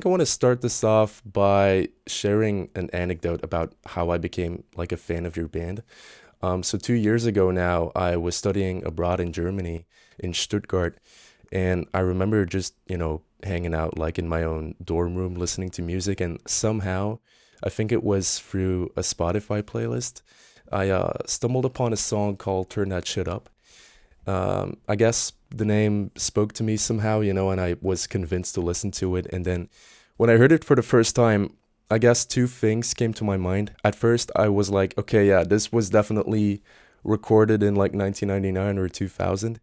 think I want to start this off by sharing an anecdote about how I became like a fan of your band. So 2 years ago now, I was studying abroad in Germany, in Stuttgart, and I remember just, hanging out like in my own dorm room listening to music, and somehow, I think it was through a Spotify playlist, I stumbled upon a song called Turn That Shit Up. I guess the name spoke to me somehow, and I was convinced to listen to it. And then when I heard it for the first time, I guess two things came to my mind. At first, I was like, okay, yeah, this was definitely recorded in like 1999 or 2000.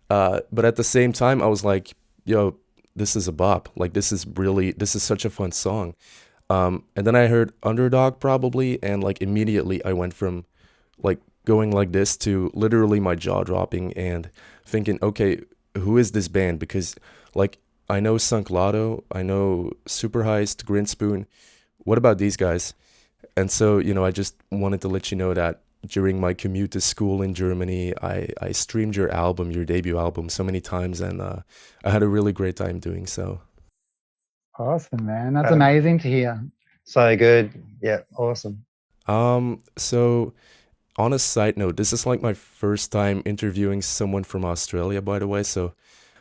But at the same time, I was like, yo, this is a bop. Like, this is such a fun song. And then I heard Underdog probably, and like immediately I went from like going like this to literally my jaw dropping and thinking, okay, who is this band? Because like I know Sunk Lotto, I know Super Heist, Grinspoon. What about these guys? And so, I just wanted to let you know that during my commute to school in Germany, I streamed your album, your debut album, so many times, and I had a really great time doing so. Awesome, man. That's Uh, amazing to hear. so good. Yeah, awesome. So on a side note, this is like my first time interviewing someone from Australia, by the way. So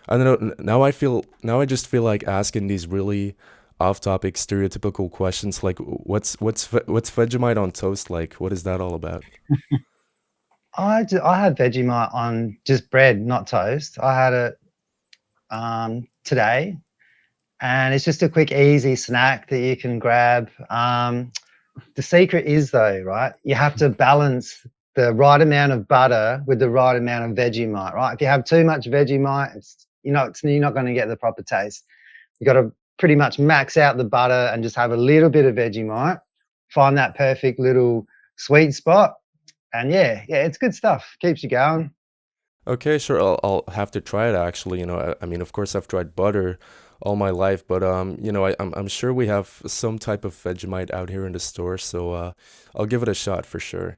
I don't know. Now I just feel like asking these really off-topic, stereotypical questions, like what's Vegemite on toast like? What is that all about? I had Vegemite on just bread, not toast. I had it today, and it's just a quick, easy snack that you can grab. The secret is though, right? You have to balance the right amount of butter with the right amount of Vegemite, right? If you have too much Vegemite, you're not going to get the proper taste. You got to pretty much max out the butter and just have a little bit of Vegemite. Find that perfect little sweet spot, and yeah, it's good stuff. Keeps you going. Okay, sure. I'll have to try it actually. I mean, of course, I've tried butter all my life, but I'm sure we have some type of Vegemite out here in the store, so I'll give it a shot for sure.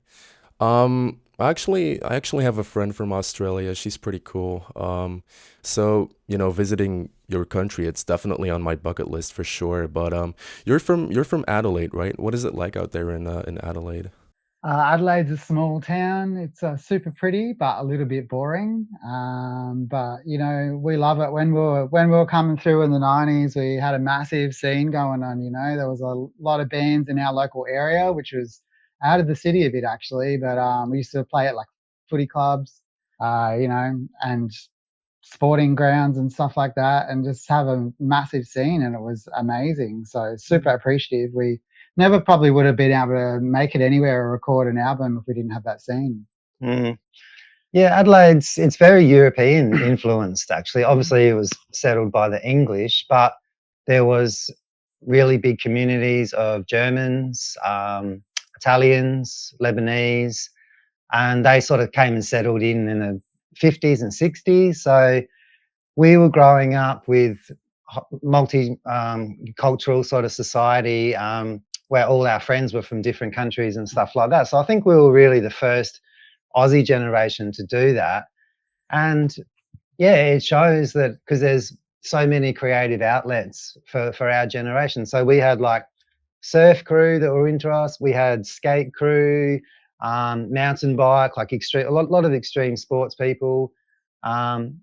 I actually have a friend from Australia. She's pretty cool. So, visiting your country, it's definitely on my bucket list for sure. But you're from Adelaide, right? What is it like out there in Adelaide? Adelaide's a small town. It's super pretty, but a little bit boring. But we love it. When we were coming through in the '90s, we had a massive scene going on. There was a lot of bands in our local area, which was out of the city a bit actually. But we used to play at like footy clubs, and sporting grounds and stuff like that, and just have a massive scene, and it was amazing. So super appreciative. We never probably would have been able to make it anywhere or record an album if we didn't have that scene. Mm. Yeah, it's very European influenced actually. Obviously, it was settled by the English, but there was really big communities of Germans, Italians, Lebanese, and they sort of came and settled in the 50s and 60s. So we were growing up with multi cultural sort of society, where all our friends were from different countries and stuff like that. So I think we were really the first Aussie generation to do that. And yeah, it shows that because there's so many creative outlets for our generation. So we had like surf crew that were into us. We had skate crew, mountain bike, like extreme, a lot of extreme sports people. Um,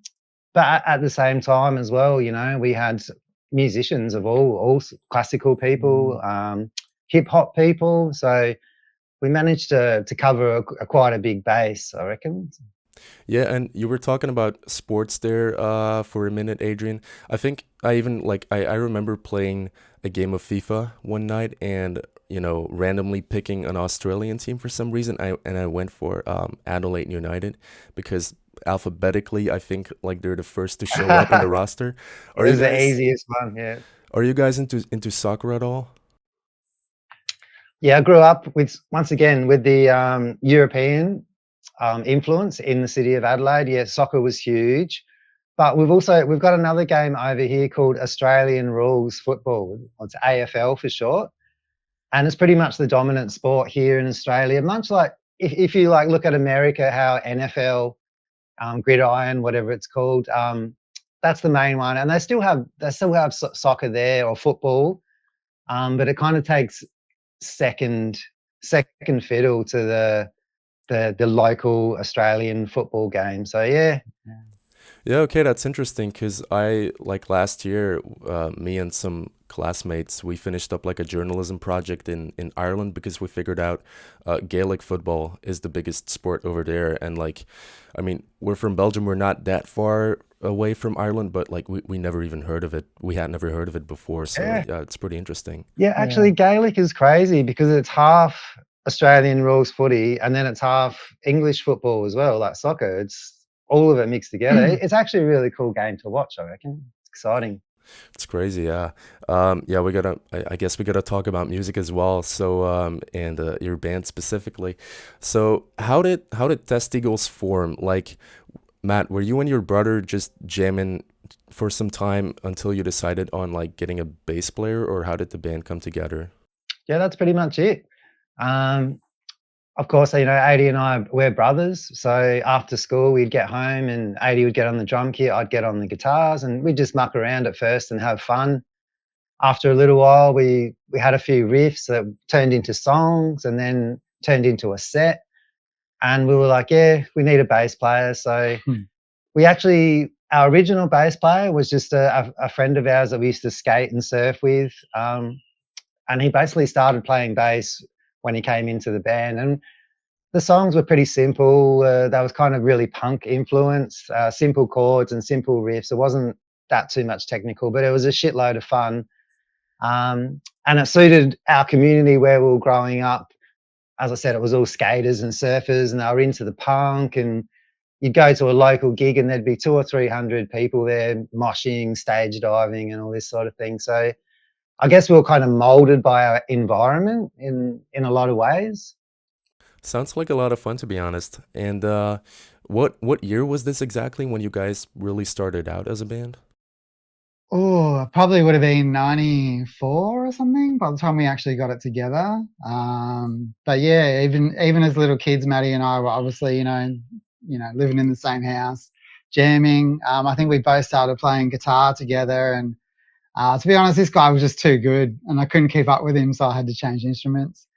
but at the same time as well, we had musicians of all classical people, Mm. hip hop people. So we managed to cover quite a big base, I reckon. Yeah, and you were talking about sports there for a minute, Adrian. I think I even like I remember playing a game of FIFA one night and randomly picking an Australian team for some reason. I went for Adelaide United because alphabetically I think like they're the first to show up in the roster. It Are you was the guys easiest one, yeah. are you guys into soccer at all? Yeah, I grew up with, once again, with the European influence in the city of Adelaide. Yeah, soccer was huge, but we've got another game over here called Australian Rules Football. It's AFL for short, and it's pretty much the dominant sport here in Australia. Much like if you like look at America, how NFL, gridiron, whatever it's called, that's the main one, and they still have soccer there or football, but it kind of takes second fiddle to the local Australian football game. So yeah, Yeah, okay, that's interesting because I, like last year, me and some classmates, we finished up like a journalism project in Ireland because we figured out Gaelic football is the biggest sport over there. And like, I mean, we're from Belgium, we're not that far away from Ireland, but like we never even heard of it. We had never heard of it before. So yeah, yeah, it's pretty interesting. yeah. Actually, Gaelic is crazy because it's half Australian rules footy and then it's half English football as well, like soccer. It's all of it mixed together. It's actually a really cool game to watch, I reckon. It's exciting. It's crazy, yeah. Yeah, we gotta. I guess we gotta talk about music as well. So, and your band specifically. So, how did Testeagles form? Like, Matt, were you and your brother just jamming for some time until you decided on like getting a bass player, or how did the band come together? Yeah, that's pretty much it. Um, of course, you know, 80 and I, we're brothers. So after school, we'd get home and 80 would get on the drum kit, I'd get on the guitars, and we'd just muck around at first and have fun. After a little while, we had a few riffs that turned into songs and then turned into a set. And we were like, yeah, we need a bass player. So we actually, our original bass player was just a friend of ours that we used to skate and surf with. And he basically started playing bass when he came into the band. And the songs were pretty simple. They was kind of really punk influenced, simple chords and simple riffs. It wasn't that too much technical, but it was a shitload of fun. And it suited our community where we were growing up. As I said, it was all skaters and surfers, and they were into the punk. And you'd go to a local gig, and there'd be 200 or 300 people there moshing, stage diving, and all this sort of thing. So I guess we were kind of molded by our environment in a lot of ways. Sounds like a lot of fun, to be honest. And what year was this exactly when you guys really started out as a band? Oh, probably would have been 94 or something by the time we actually got it together. But yeah, even as little kids, Matty and I were obviously, living in the same house, jamming. I think we both started playing guitar together, and to be honest, this guy was just too good, and I couldn't keep up with him, so I had to change instruments.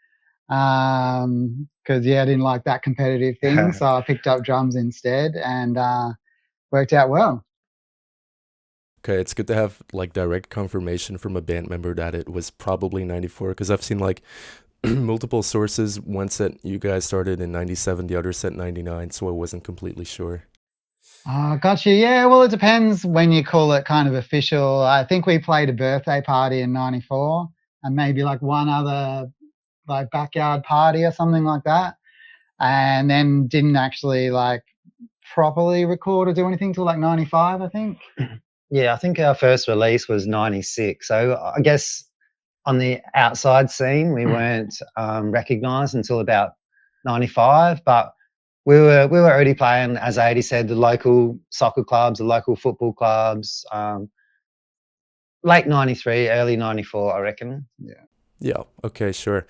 Because yeah, I didn't like that competitive thing, so I picked up drums instead, and worked out well. Okay, it's good to have like direct confirmation from a band member that it was probably 94 because I've seen like multiple sources. One said you guys started in 97, the other said 99, so I wasn't completely sure. Oh, got you. Yeah, well, it depends when you call it kind of official. I think we played a birthday party in '94, and maybe like one other like backyard party or something like that, and then didn't actually like properly record or do anything till like '95, I think. Yeah, I think our first release was 96. So I guess on the outside scene, we weren't recognised until about 95, but we were already playing, as 80 said, the local soccer clubs, the local football clubs, late 93, early 94, I reckon. Yeah. Yeah, okay, sure.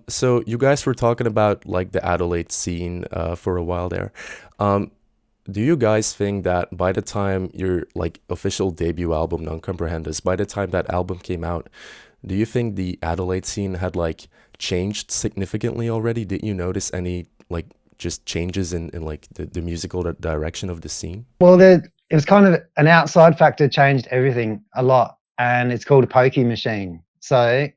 So you guys were talking about like the Adelaide scene for a while there. Um, do you guys think that by the time your like official debut album, Non Comprehendes, by the time that album came out, do you think the Adelaide scene had like changed significantly already? Did you notice any like just changes in like the musical direction of the scene? Well, it was kind of an outside factor changed everything a lot, and it's called a pokey machine. So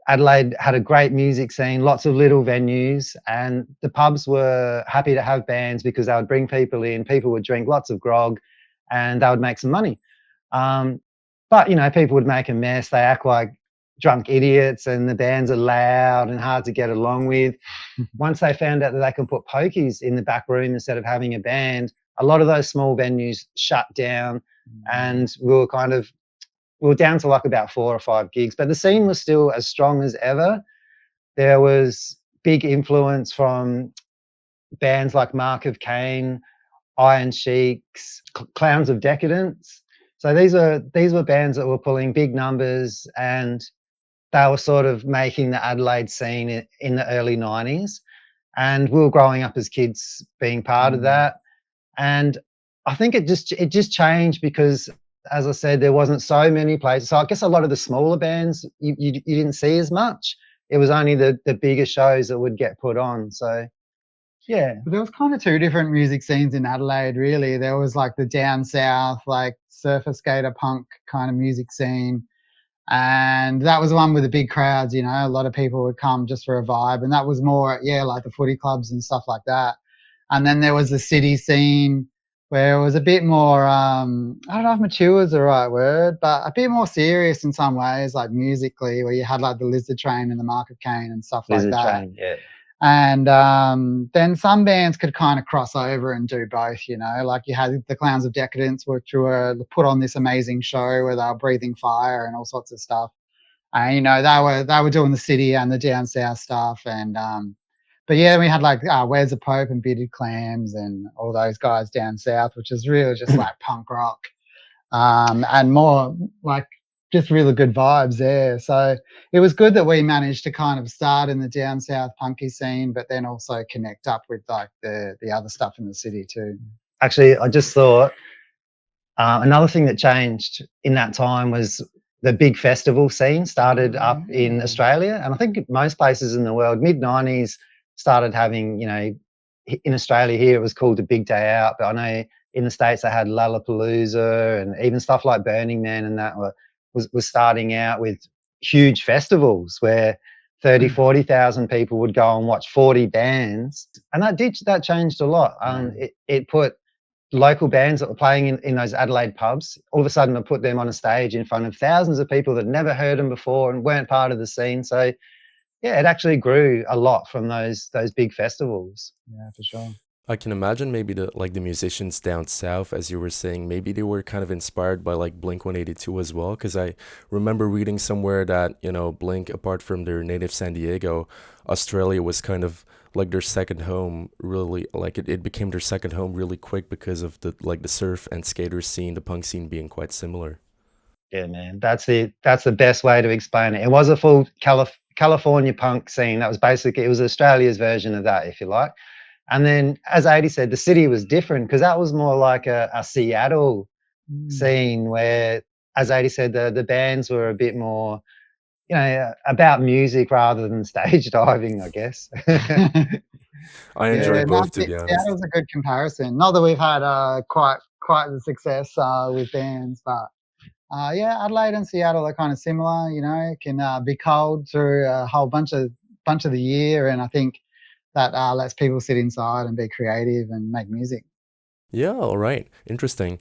Adelaide had a great music scene, lots of little venues, and the pubs were happy to have bands because they would bring people in, people would drink lots of grog, and they would make some money. Um, but, you know, people would make a mess, they act like drunk idiots, and the bands are loud and hard to get along with. Once they found out that they can put pokies in the back room instead of having a band, a lot of those small venues shut down, and we were down to like about 4 or 5 gigs, but the scene was still as strong as ever. There was big influence from bands like Mark of Cain, Iron Sheiks, Clowns of Decadence. So these were bands that were pulling big numbers, and they were sort of making the Adelaide scene in the early 90s. And we were growing up as kids being part of that. And I think it just changed because, as I said, there wasn't so many places. So I guess a lot of the smaller bands you didn't see as much. It was only the bigger shows that would get put on. So yeah, But there was kind of two different music scenes in Adelaide, really. There was like the down south, like surfer skater punk kind of music scene. And that was the one with the big crowds, you know, a lot of people would come just for a vibe. And that was more, yeah, like the footy clubs and stuff like that. And then there was the city scene where it was a bit more, I don't know if mature is the right word, but a bit more serious in some ways, like musically, where you had like the Lizard Train and the Market Cane and stuff like Lizard that. Train, yeah. And then some bands could kind of cross over and do both, you know, like you had the Clowns of Decadence, which were put on this amazing show where they were breathing fire and all sorts of stuff. And you know, they were doing the city and the down south stuff. And but yeah, we had like Where's the Pope and Bearded Clams and all those guys down south, which is really just like punk rock and more like just really good vibes there. So it was good that we managed to kind of start in the down south punky scene, but then also connect up with like the other stuff in the city too. Actually, I just thought another thing that changed in that time was the big festival scene started up in Australia, and I think most places in the world, mid-90s, started having, you know, in Australia here it was called the Big Day Out, but I know in the States they had Lollapalooza and even stuff like Burning Man, and that was starting out with huge festivals where 30, 40,000 people would go and watch 40 bands, and that changed a lot. It put local bands that were playing in those Adelaide pubs, all of a sudden I put them on a stage in front of thousands of people that never heard them before and weren't part of the scene. So yeah, it actually grew a lot from those big festivals. Yeah, for sure. I can imagine maybe the musicians down south, as you were saying, maybe they were kind of inspired by like Blink 182 as well, because I remember reading somewhere that, you know, Blink, apart from their native San Diego, Australia was kind of like their second home, really. Like it became their second home really quick because of the surf and skater scene, the punk scene being quite similar. Yeah, man, that's the best way to explain it. It was a full California punk scene. That was basically, it was Australia's version of that, if you like. And then, as Adi said, the city was different because that was more like a Seattle scene where, as Adi said, the bands were a bit more, you know, about music rather than stage diving, I guess. I enjoy both, to be honest. That was a good comparison. Not that we've had quite the success with bands, but yeah, Adelaide and Seattle are kind of similar. You know, it can be cold through a whole bunch of the year, and I think that lets people sit inside and be creative and make music. Yeah, all right. Interesting.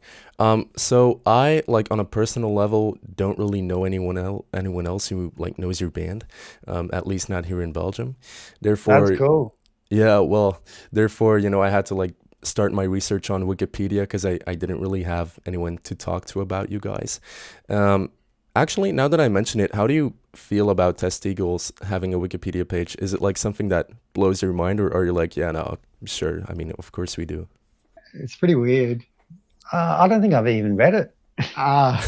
So I, like, on a personal level, don't really know anyone else who like knows your band, at least not here in Belgium. Therefore, That's cool. yeah, well, therefore, you know, I had to like start my research on Wikipedia because I didn't really have anyone to talk to about you guys. Actually, now that I mention it, how do you feel about Testeagles having a Wikipedia page? Is it like something that blows your mind, or are you like, yeah, no, sure. I mean, of course we do. It's pretty weird. I don't think I've even read it. Ah,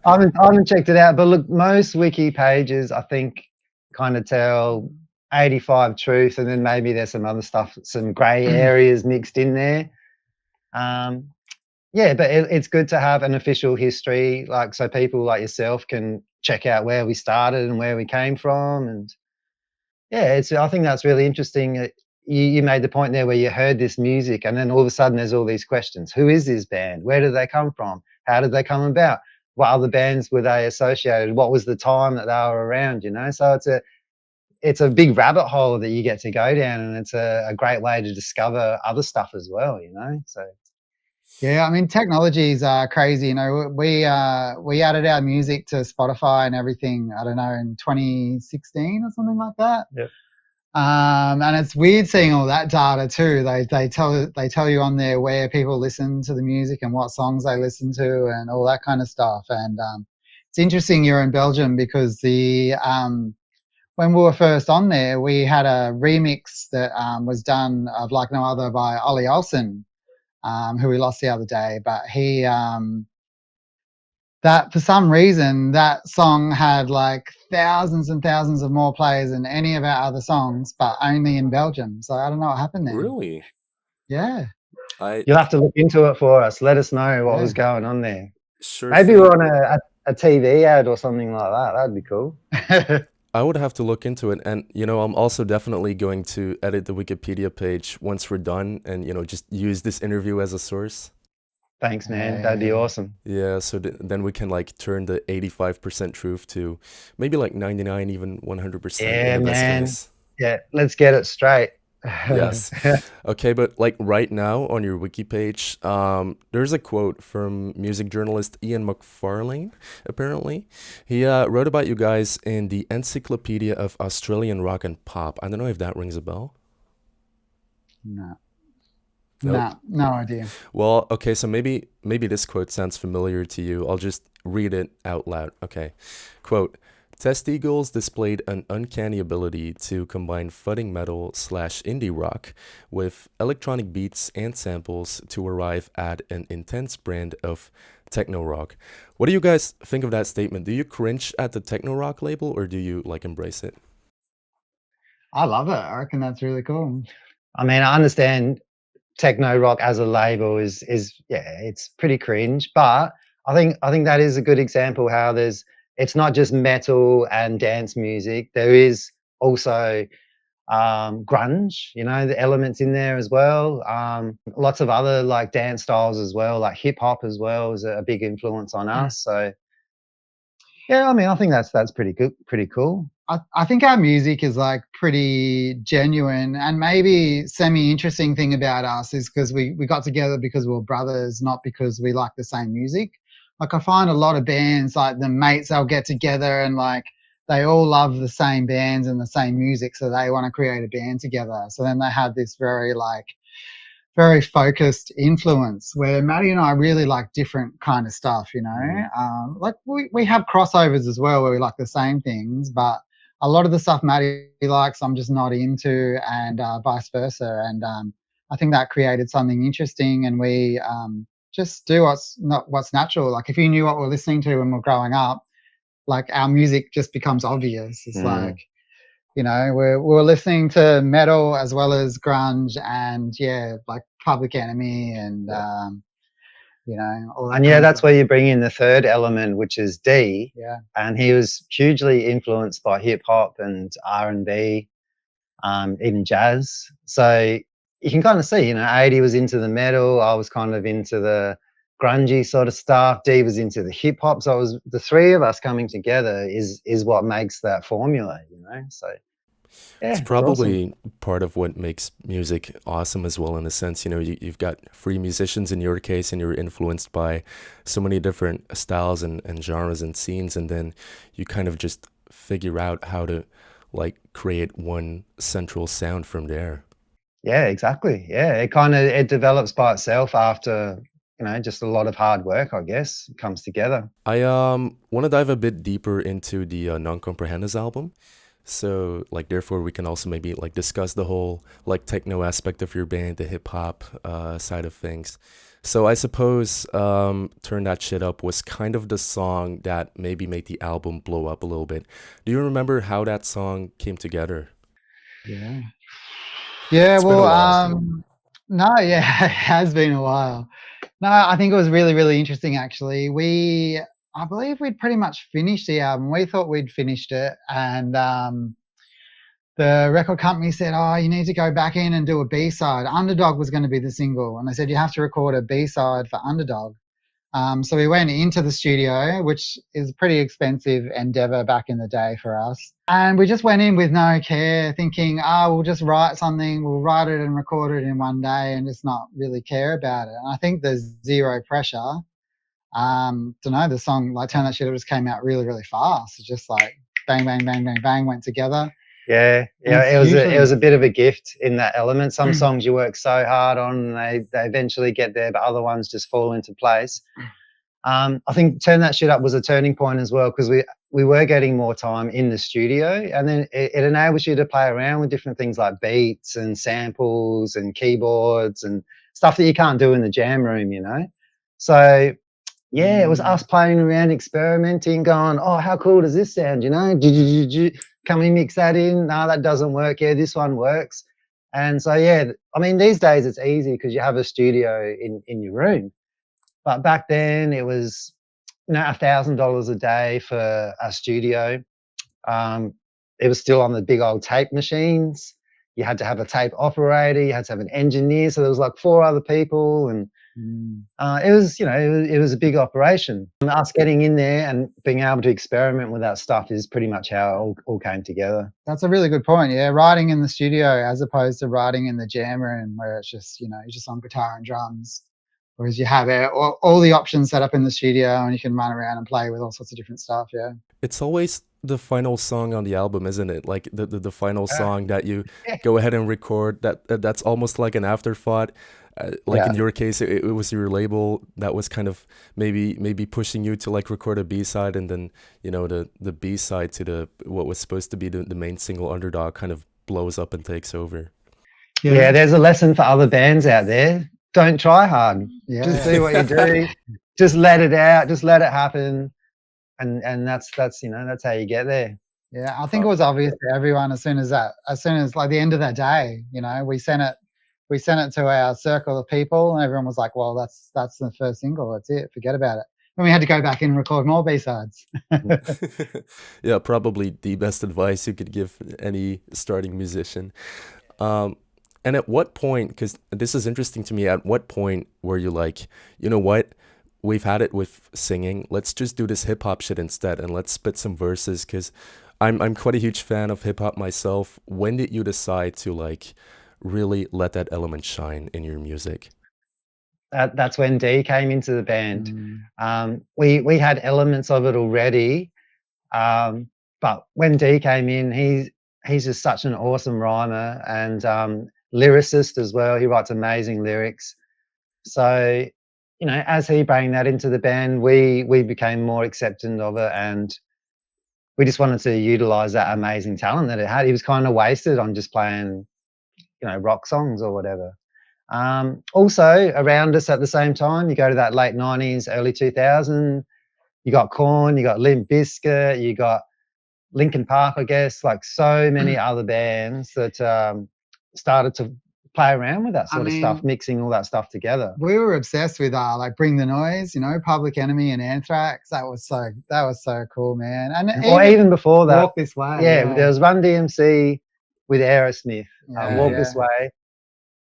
I haven't checked it out, but look, most wiki pages I think kind of tell 85 truth, and then maybe there's some other stuff, some grey areas mixed in there. Yeah, but it's good to have an official history, like so people like yourself can check out where we started and where we came from, and yeah, I think that's really interesting. You made the point there where you heard this music, and then all of a sudden there's all these questions: who is this band? Where did they come from? How did they come about? What other bands were they associated? What was the time that they were around? You know, so it's a big rabbit hole that you get to go down, and it's a great way to discover other stuff as well. You know, so. Yeah, I mean, technology's crazy. You know, we added our music to Spotify and everything, I don't know, in 2016 or something like that. Yep. And it's weird seeing all that data too. They tell you on there where people listen to the music and what songs they listen to and all that kind of stuff. And it's interesting you're in Belgium because when we were first on there, we had a remix that was done of Like No Other by Ollie Olsen. Who we lost the other day, but he that for some reason that song had like thousands and thousands of more plays than any of our other songs, but only in Belgium. So I don't know what happened there. Really? Yeah. I You'll have to look into it for us. Let us know what Yeah. was going on there. sure Maybe thing. we're on a TV ad or something like that. That'd be cool. I would have to look into it. And, I'm also definitely going to edit the Wikipedia page once we're done and, just use this interview as a source. Thanks, man. That'd be awesome. Yeah, so then we can like turn the 85% truth to maybe like 99, even 100% Yeah, in the best man. case. Yeah, let's get it straight. Yes. Okay, but like right now on your wiki page, there's a quote from music journalist Ian McFarlane, apparently. He wrote about you guys in the Encyclopedia of Australian Rock and Pop. I don't know if that rings a bell. No. Nope. No idea. Well, okay, so maybe this quote sounds familiar to you. I'll just read it out loud. Okay. Quote, Testeagles displayed an uncanny ability to combine thudding metal / indie rock with electronic beats and samples to arrive at an intense brand of techno rock. What do you guys think of that statement? Do you cringe at the techno rock label or do you like embrace it? I love it. I reckon that's really cool. I mean, I understand techno rock as a label is yeah, it's pretty cringe, but I think that is a good example how it's not just metal and dance music. There is also grunge, the elements in there as well. Lots of other like dance styles as well, like hip hop as well is a big influence on us. So yeah, I mean, I think that's pretty good, pretty cool. I think our music is like pretty genuine, and maybe semi-interesting thing about us is because we got together because we were brothers, not because we like the same music. Like I find a lot of bands, like the mates, they'll get together and like they all love the same bands and the same music, so they want to create a band together. So then they have this very focused influence where Matty and I really like different kind of stuff, like we have crossovers as well where we like the same things, but a lot of the stuff Matty likes I'm just not into, and vice versa. And I think that created something interesting, and we just do what's natural. Like if you knew what we're listening to when we're growing up, like our music just becomes obvious. It's like, we're listening to metal as well as grunge and like Public Enemy and all that. And yeah, that's where you bring in the third element, which is D. Yeah. And he was hugely influenced by hip hop and R&B, even jazz. So you can kind of see, 80 was into the metal. I was kind of into the grungy sort of stuff. D was into the hip hop. So it was the three of us coming together is what makes that formula, So yeah, It's probably part of what makes music awesome as well, in a sense. You've got free musicians in your case, and you're influenced by so many different styles and genres and scenes, and then you kind of just figure out how to like create one central sound from there. Yeah, exactly. Yeah, it develops by itself after just a lot of hard work, I guess. It comes together. I want to dive a bit deeper into the Non Comprehendes album. So, like, therefore, we can also maybe like discuss the whole like techno aspect of your band, the hip hop side of things. So, I suppose "Turn That Shit Up" was kind of the song that maybe made the album blow up a little bit. Do you remember how that song came together? Yeah. It's been a while. No, yeah, it has been a while. No, I think it was really, really interesting actually. I believe we'd pretty much finished the album. We thought we'd finished it, and the record company said, "Oh, you need to go back in and do a B-side. Underdog was going to be the single," and they said you have to record a B-side for Underdog. So we went into the studio, which is a pretty expensive endeavor back in the day for us. And we just went in with no care, thinking, we'll just write something, we'll write it and record it in one day and just not really care about it. And I think there's zero pressure. Don't know, the song like Turn That Shit Up just came out really, really fast. It's just like bang, bang, bang, bang, bang went together. Yeah, it was a bit of a gift in that element. Some songs you work so hard on, and they eventually get there, but other ones just fall into place. I think Turn That Shit Up was a turning point as well, because we were getting more time in the studio, and then it enables you to play around with different things like beats and samples and keyboards and stuff that you can't do in the jam room, So yeah, it was us playing around, experimenting, going, oh, how cool does this sound, Can we mix that in? No, that doesn't work. Yeah, this one works. And so, yeah, I mean, these days it's easy because you have a studio in your room. But back then it was, $1,000 a day for a studio. Um, it was still on the big old tape machines. You had to have a tape operator. You had to have an engineer. So there was like 4 other people, and it was, it was a big operation. And us getting in there and being able to experiment with that stuff is pretty much how it all came together. That's a really good point. Yeah, writing in the studio as opposed to writing in the jam room where it's just, you're just on guitar and drums. Whereas you have all the options set up in the studio and you can run around and play with all sorts of different stuff. Yeah. It's always the final song on the album, isn't it? Like the final song that you Yeah. go ahead and record. That's almost like an afterthought. Like Yeah. in your case, it was your label that was kind of maybe pushing you to like record a B-side, and then the B-side to what was supposed to be the main single, Underdog, kind of blows up and takes over. Yeah, there's a lesson for other bands out there. Don't try hard. Yeah. Just do what you do. Just let it out. Just let it happen. And that's how you get there. Yeah, I think it was obvious to everyone as soon as like the end of that day, we sent it to our circle of people, and everyone was like, "Well, that's the first single. That's it. Forget about it." And we had to go back and record more B-sides. Yeah, probably the best advice you could give any starting musician. And at what point, because this is interesting to me, at what point were you like, you know what, we've had it with singing, let's just do this hip hop shit instead, and let's spit some verses? Because I'm quite a huge fan of hip hop myself. When did you decide to like really let that element shine in your music? That's when Dee came into the band. We had elements of it already, but when Dee came in, he's just such an awesome rhymer and lyricist as well. He writes amazing lyrics. So, as he brought that into the band, we became more accepting of it, and we just wanted to utilize that amazing talent that it had. He was kind of wasted on just playing, rock songs or whatever. Also around us at the same time, you go to that late 90s, early 2000, you got Korn, you got Limp Bizkit, you got Linkin Park, I guess, like so many other bands that started to play around with that sort of stuff, mixing all that stuff together. We were obsessed with like Bring the Noise, Public Enemy and Anthrax. That was so cool, man. And even before that, Walk This Way. Yeah, there was Run DMC with Aerosmith, Walk Yeah. This Way.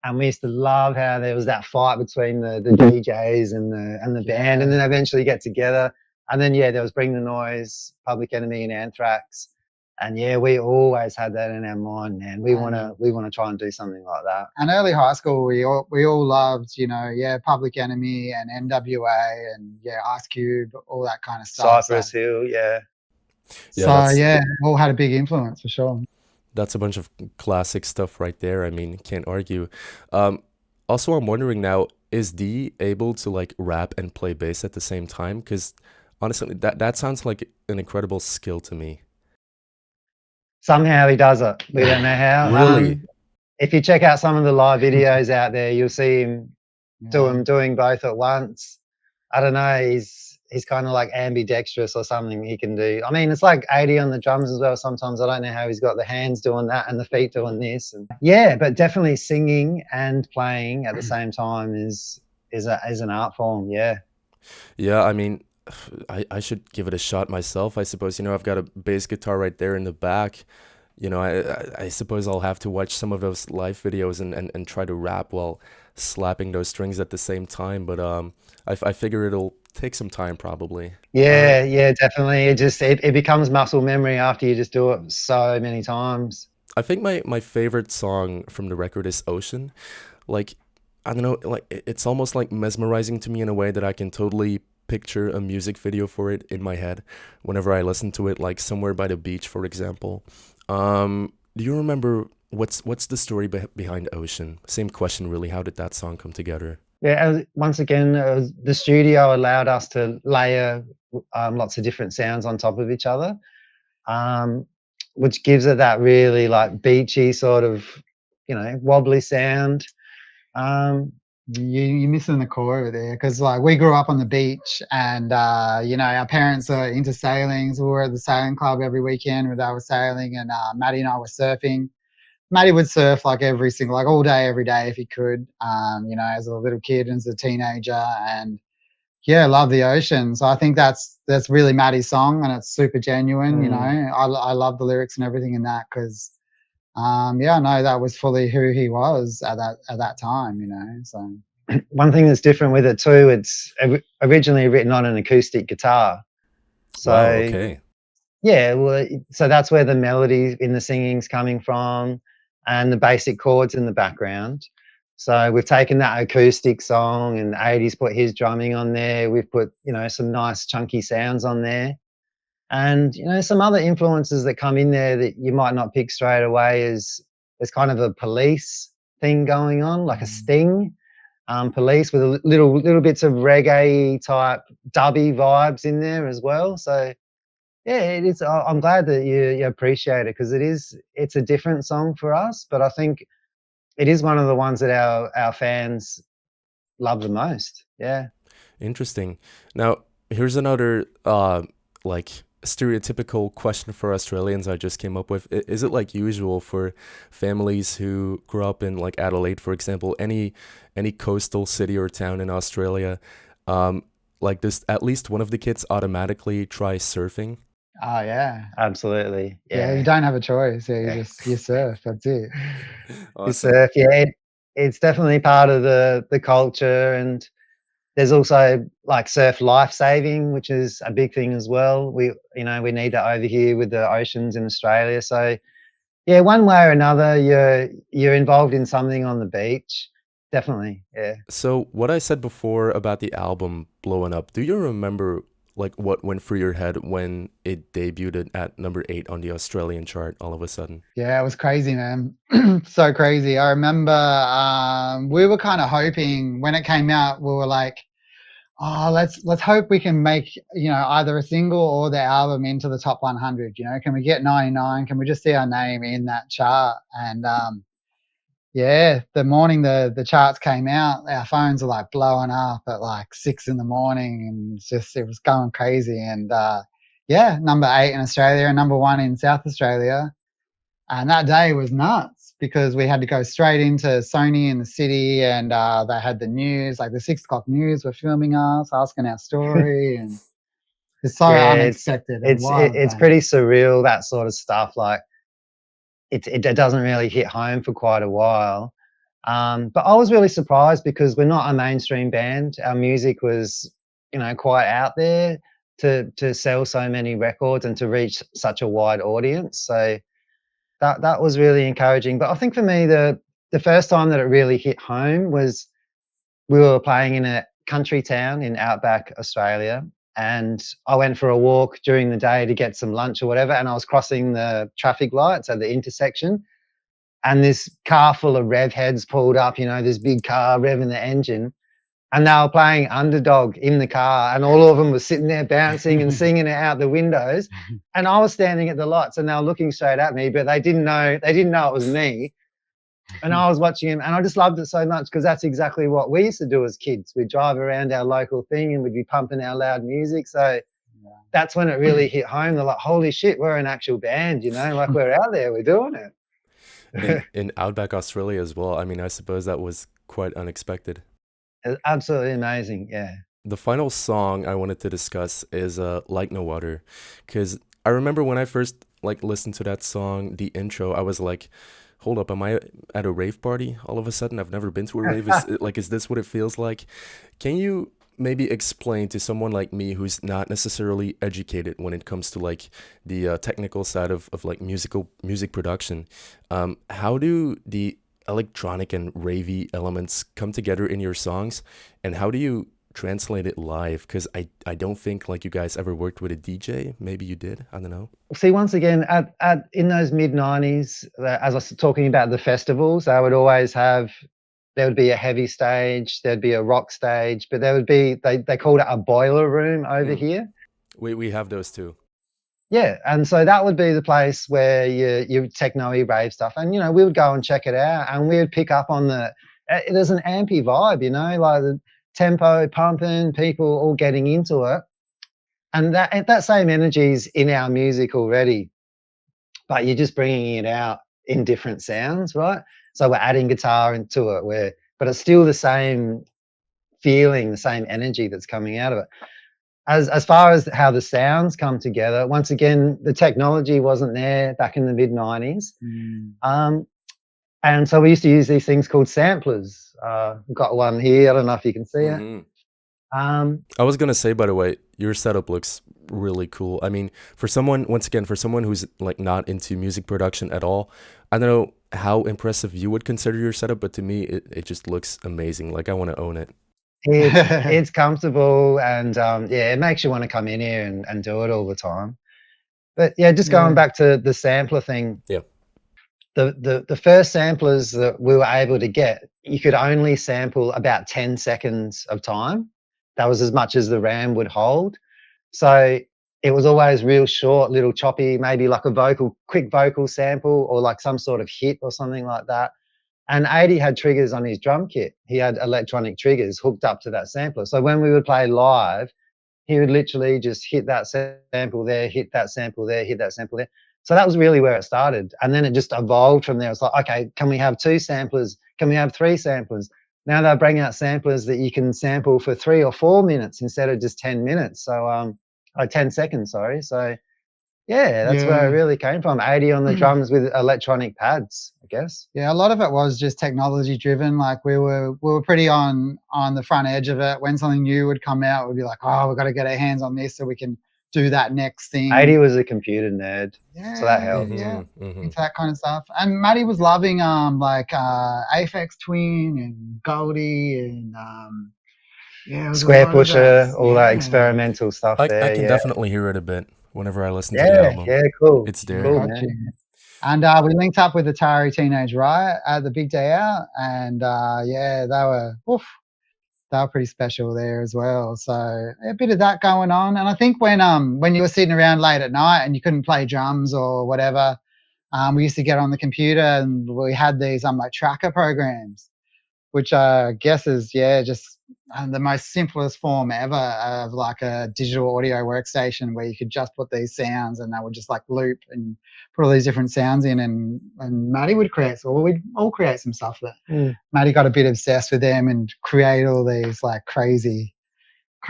And we used to love how there was that fight between the DJs and the band, and then eventually get together. And then there was Bring the Noise, Public Enemy, and Anthrax. And we always had that in our mind, man. We wanna try and do something like that. And early high school, we all loved, Public Enemy and NWA and Ice Cube, all that kind of stuff. Cypress Hill, yeah. So all had a big influence for sure. That's a bunch of classic stuff right there. I mean, can't argue. Also, I'm wondering now, is Dee able to like rap and play bass at the same time? Because honestly, that sounds like an incredible skill to me. Somehow he does it. We don't know how. Really? If you check out some of the live videos out there, you'll see him doing both at once. I don't know. He's kind of like ambidextrous or something he can do. I mean, it's like 80 on the drums as well. Sometimes I don't know how he's got the hands doing that and the feet doing this. And but definitely singing and playing at the same time is an art form. Yeah. Yeah, I mean, I should give it a shot myself, I suppose. I've got a bass guitar right there in the back. I suppose I'll have to watch some of those live videos and try to rap while slapping those strings at the same time. But I figure it'll take some time probably. Yeah, definitely. It becomes muscle memory after you just do it so many times. I think my favorite song from the record is Ocean. Like, I don't know, like it's almost like mesmerizing to me in a way that I can totally picture a music video for it in my head whenever I listen to it, like somewhere by the beach, for example. Do you remember what's the story behind Ocean? Same question, really. How did that song come together? Yeah, once again, the studio allowed us to layer lots of different sounds on top of each other, which gives it that really like beachy sort of, wobbly sound. You're missing the core over there because like we grew up on the beach and our parents are into sailing, so we were at the sailing club every weekend where they were sailing, and Matty and I were surfing. Matty would surf like like all day, every day if he could. As a little kid and as a teenager, and yeah, love the ocean. So I think that's really Matty's song, and it's super genuine. I love the lyrics and everything in that because, I know that was fully who he was at that time. So One thing that's different with it too, it's originally written on an acoustic guitar. So Wow, okay. yeah, well, so that's where the melody in the singing's coming from, and the basic chords in the background. So we've taken that acoustic song, and 80's put his drumming on there. We've put some nice chunky sounds on there, and some other influences that come in there that you might not pick straight away is there's kind of a Police thing going on, like a Sting. Police with a little bits of reggae type dubby vibes in there as well. So yeah, it is. I'm glad that you appreciate it because it's a different song for us, but I think it is one of the ones that our fans love the most. Yeah. Interesting. Now, here's another like stereotypical question for Australians I just came up with. Is it like usual for families who grew up in like Adelaide, for example, any coastal city or town in Australia, like does at least one of the kids automatically try surfing? oh yeah, Absolutely. yeah. You Yeah. don't have a choice. Yeah, Yeah. you surf. That's it. You Awesome. surf, yeah. It's definitely part of the culture, and there's also like surf life saving, which is a big thing as well. We need that over here with the oceans in Australia. So yeah, one way or another, you're involved in something on the beach. Definitely, yeah. So what I said before about the album blowing up, do you remember like what went through your head when it debuted at number 8 on the Australian chart all of a sudden? Yeah, it was crazy, man. So crazy. I remember we were kind of hoping when it came out, we were like, oh, let's hope we can make either a single or the album into the top 100. Can we get 99? Can we just see our name in that chart? And yeah, the morning the charts came out, our phones were like blowing up at like 6 in the morning, and it was going crazy. And yeah, number 8 in Australia and number 1 in South Australia. And that day was nuts because we had to go straight into Sony in the city, and they had the news, like the 6 o'clock news were filming us, asking our story, and it's so Yeah, unexpected and wild, it's man. pretty surreal, that sort of stuff. Like it doesn't really hit home for quite a while. But I was really surprised because we're not a mainstream band. Our music was, quite out there to sell so many records and to reach such a wide audience. So that was really encouraging. But I think for me, the first time that it really hit home was we were playing in a country town in outback Australia, and I went for a walk during the day to get some lunch or whatever, and I was crossing the traffic lights at the intersection, and this car full of rev heads pulled up, this big car revving the engine, and they were playing Underdog in the car, and all of them were sitting there bouncing and singing it out the windows, and I was standing at the lights, and they were looking straight at me, but they didn't know it was me. And I was watching him, and I just loved it so much because that's exactly what we used to do as kids. We'd drive around our local thing and we'd be pumping our loud music. So Yeah. that's when it really hit home. They're like, holy shit, we're an actual band, like we're out there, we're doing it. In Outback Australia as well. I mean, I suppose that was quite unexpected. It's absolutely amazing. Yeah. The final song I wanted to discuss is Like No Other, because I remember when I first like listened to that song, the intro, I was like, hold up, am I at a rave party all of a sudden? I've never been to a rave. Is this what it feels like? Can you maybe explain to someone like me who's not necessarily educated when it comes to like the technical side of like music production, how do the electronic and ravey elements come together in your songs, and how do you translate it live? Because I don't think like you guys ever worked with a DJ. Maybe you did. I don't know. See, once again, at in those mid-90s, as I was talking about the festivals, there would be a heavy stage, there'd be a rock stage, but there would be, they called it a boiler room over here. We have those too. Yeah, and so that would be the place where your techno-y rave stuff, and we would go and check it out, and we would pick up on there's an ampy vibe, like the tempo pumping, people all getting into it, and that same energy is in our music already, but you're just bringing it out in different sounds, right? So we're adding guitar into it, but it's still the same feeling, the same energy that's coming out of it. As far as how the sounds come together, once again, the technology wasn't there back in the mid-90s. And so we used to use these things called samplers. We've got one here. I don't know if you can see it. I was gonna say, by the way, your setup looks really cool. I mean, for someone, once again, for someone who's like not into music production at all, I don't know how impressive you would consider your setup, but to me, it just looks amazing. Like I want to own it. It's comfortable, and yeah, it makes you want to come in here and do it all the time. But yeah, just going back to the sampler thing. Yeah. The first samplers that we were able to get, you could only sample about 10 seconds of time. That was as much as the RAM would hold. So it was always real short, little choppy, maybe like a quick vocal sample or like some sort of hit or something like that. And 80 had triggers on his drum kit. He had electronic triggers hooked up to that sampler. So when we would play live, he would literally just hit that sample there, hit that sample there, hit that sample there. So that was really where it started. And then it just evolved from there. It's like, okay, can we have 2 samplers? Can we have 3 samplers? Now they're bringing out samplers that you can sample for 3 or 4 minutes instead of just 10 minutes. So, 10 seconds, sorry. So, yeah, that's where it really came from. 80 on the drums with electronic pads, I guess. Yeah, a lot of it was just technology driven. Like we were pretty on the front edge of it. When something new would come out, we'd be like, oh, we've got to get our hands on this so we can do that next thing. 80 was a computer nerd, so that helped. Into that kind of stuff. And Matty was loving like Aphex Twin and Goldie and Square Pusher, all that experimental stuff there. I can definitely hear it a bit whenever I listen to the album. Yeah, cool. It's there. Cool, man. And we linked up with Atari Teenage Riot at the big day out, and yeah, they were pretty special there as well. So a bit of that going on. And I think when you were sitting around late at night and you couldn't play drums or whatever, we used to get on the computer and we had these like tracker programs, which I guess is just the most simplest form ever of like a digital audio workstation where you could just put these sounds and they would just like loop and put all these different sounds in, and Matty would create, or we'd all create some stuff. But Matty got a bit obsessed with them and create all these like crazy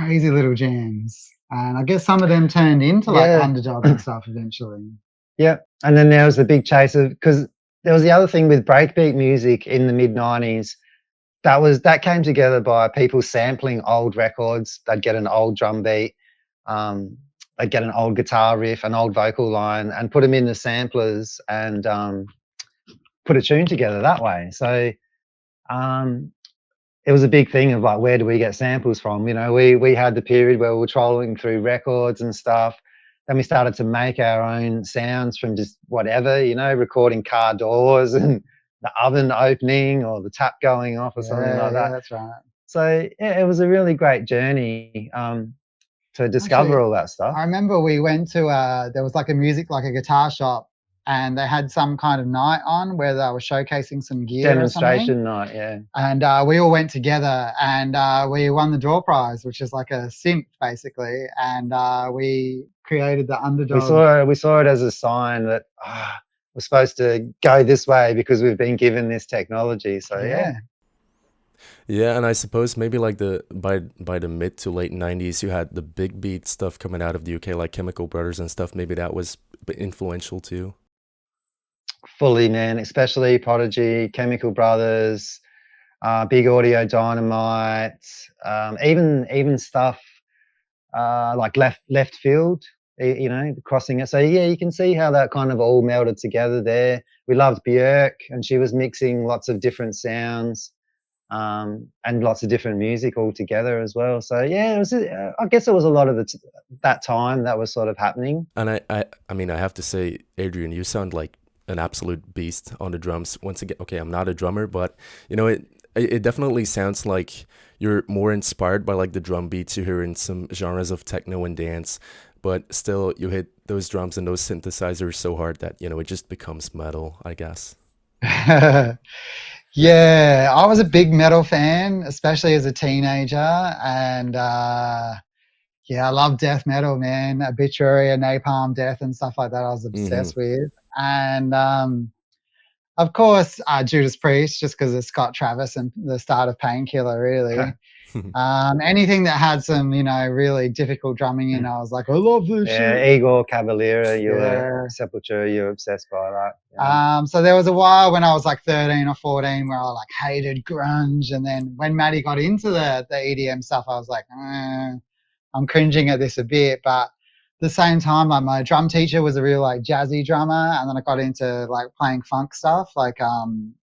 little jams. And I guess some of them turned into like underdogs and stuff eventually. Yeah, and then there was the big chase of, because there was the other thing with breakbeat music in the mid-90s. That came together by people sampling old records. They'd get an old drum beat, they'd get an old guitar riff, an old vocal line, and put them in the samplers and put a tune together that way. So it was a big thing of like, where do we get samples from? You know, we had the period where we were trolling through records and stuff. Then we started to make our own sounds from just whatever, you know, recording car doors and the oven opening or the tap going off or something like that. That's right. So yeah, it was a really great journey to discover all that stuff. I remember we went to there was like a guitar shop, and they had some kind of night on where they were showcasing some gear. Demonstration night, yeah. And we all went together and we won the door prize, which is like a synth basically. And we created the underdog. We saw it as a sign that we're supposed to go this way because we've been given this technology. So yeah, and I suppose maybe like by the mid to late 90s, you had the big beat stuff coming out of the UK, like Chemical Brothers and stuff. Maybe that was influential too. Fully, man, especially Prodigy, Chemical Brothers, Big Audio Dynamite, even stuff like Left Field, you know, crossing it. So yeah, you can see how that kind of all melded together there. We loved Björk, and she was mixing lots of different sounds and lots of different music all together as well. So yeah, it was, I guess it was a lot of that time that was sort of happening. And I mean, I have to say, Adrian, you sound like an absolute beast on the drums. Once again, okay, I'm not a drummer, but you know, it definitely sounds like you're more inspired by like the drum beats you hear in some genres of techno and dance, but still you hit those drums and those synthesizers so hard that, you know, it just becomes metal, I guess. Yeah, I was a big metal fan, especially as a teenager, and yeah, I love death metal, man. Obituary and Napalm Death and stuff like that I was obsessed with. And Of course, Judas Priest, just because of Scott Travis and the start of Painkiller, really. Anything that had some, really difficult drumming in, I was like, I love this shit. Igor Cavalera, you were Sepultura, you were obsessed by that. Yeah. So there was a while when I was like 13 or 14 where I like hated grunge, and then when Matty got into the EDM stuff, I was like, I'm cringing at this a bit, but the same time, like my drum teacher was a real like jazzy drummer, and then I got into like playing funk stuff. Like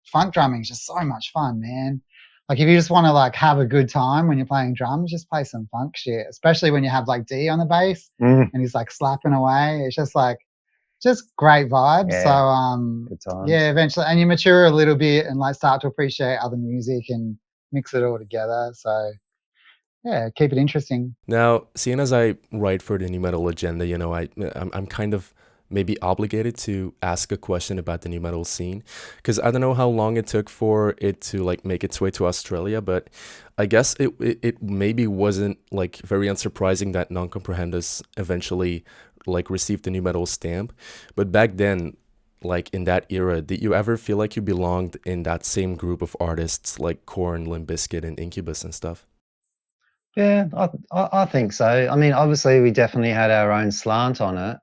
funk drumming is just so much fun, man. Like if you just want to like have a good time when you're playing drums, just play some funk shit. Especially when you have like D on the bass and he's like slapping away. It's just like great vibes. So eventually, and you mature a little bit and like start to appreciate other music and mix it all together. So yeah, keep it interesting. Now, seeing as I write for the New Metal Agenda, I'm kind of maybe obligated to ask a question about the new metal scene, because I don't know how long it took for it to like make its way to Australia, but I guess it maybe wasn't like very unsurprising that Non-Comprehendus eventually like received the new metal stamp. But back then, like in that era, did you ever feel like you belonged in that same group of artists like Korn, Limp Bizkit, and Incubus and stuff? Yeah, I think so. I mean, obviously, we definitely had our own slant on it,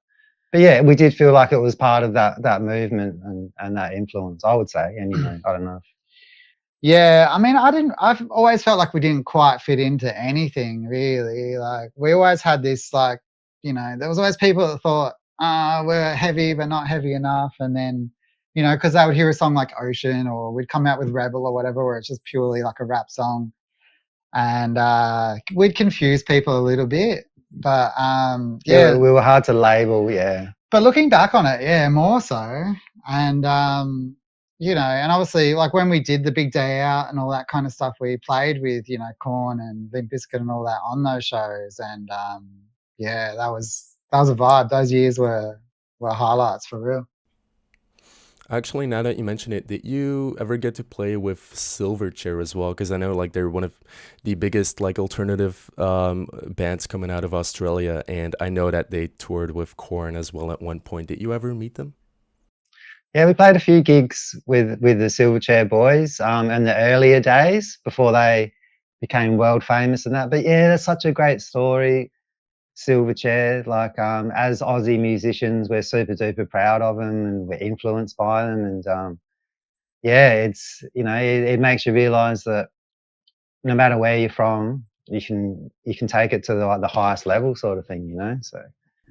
but yeah, we did feel like it was part of that movement and that influence. I would say, anyway. I don't know. Yeah, I mean, I've always felt like we didn't quite fit into anything really. Like we always had this like, there was always people that thought, we're heavy but not heavy enough, and then, because they would hear a song like Ocean, or we'd come out with Rebel or whatever, where it's just purely like a rap song, and we'd confuse people a little bit. But yeah, we were hard to label. Yeah, but looking back on it, yeah, more so. And and obviously like when we did the Big Day Out and all that kind of stuff, we played with Korn and Limp Bizkit and all that on those shows, and yeah, that was a vibe. Those years were highlights for real. Actually, now that you mention it, did you ever get to play with Silverchair as well? Because I know like they're one of the biggest like alternative bands coming out of Australia, and I know that they toured with Korn as well at one point. Did you ever meet them? Yeah, we played a few gigs with the Silverchair boys in the earlier days before they became world famous and that. But yeah, that's such a great story. Silverchair, like as Aussie musicians, we're super duper proud of them and we're influenced by them, and yeah, it's it makes you realize that no matter where you're from, you can take it to the highest level, sort of thing, so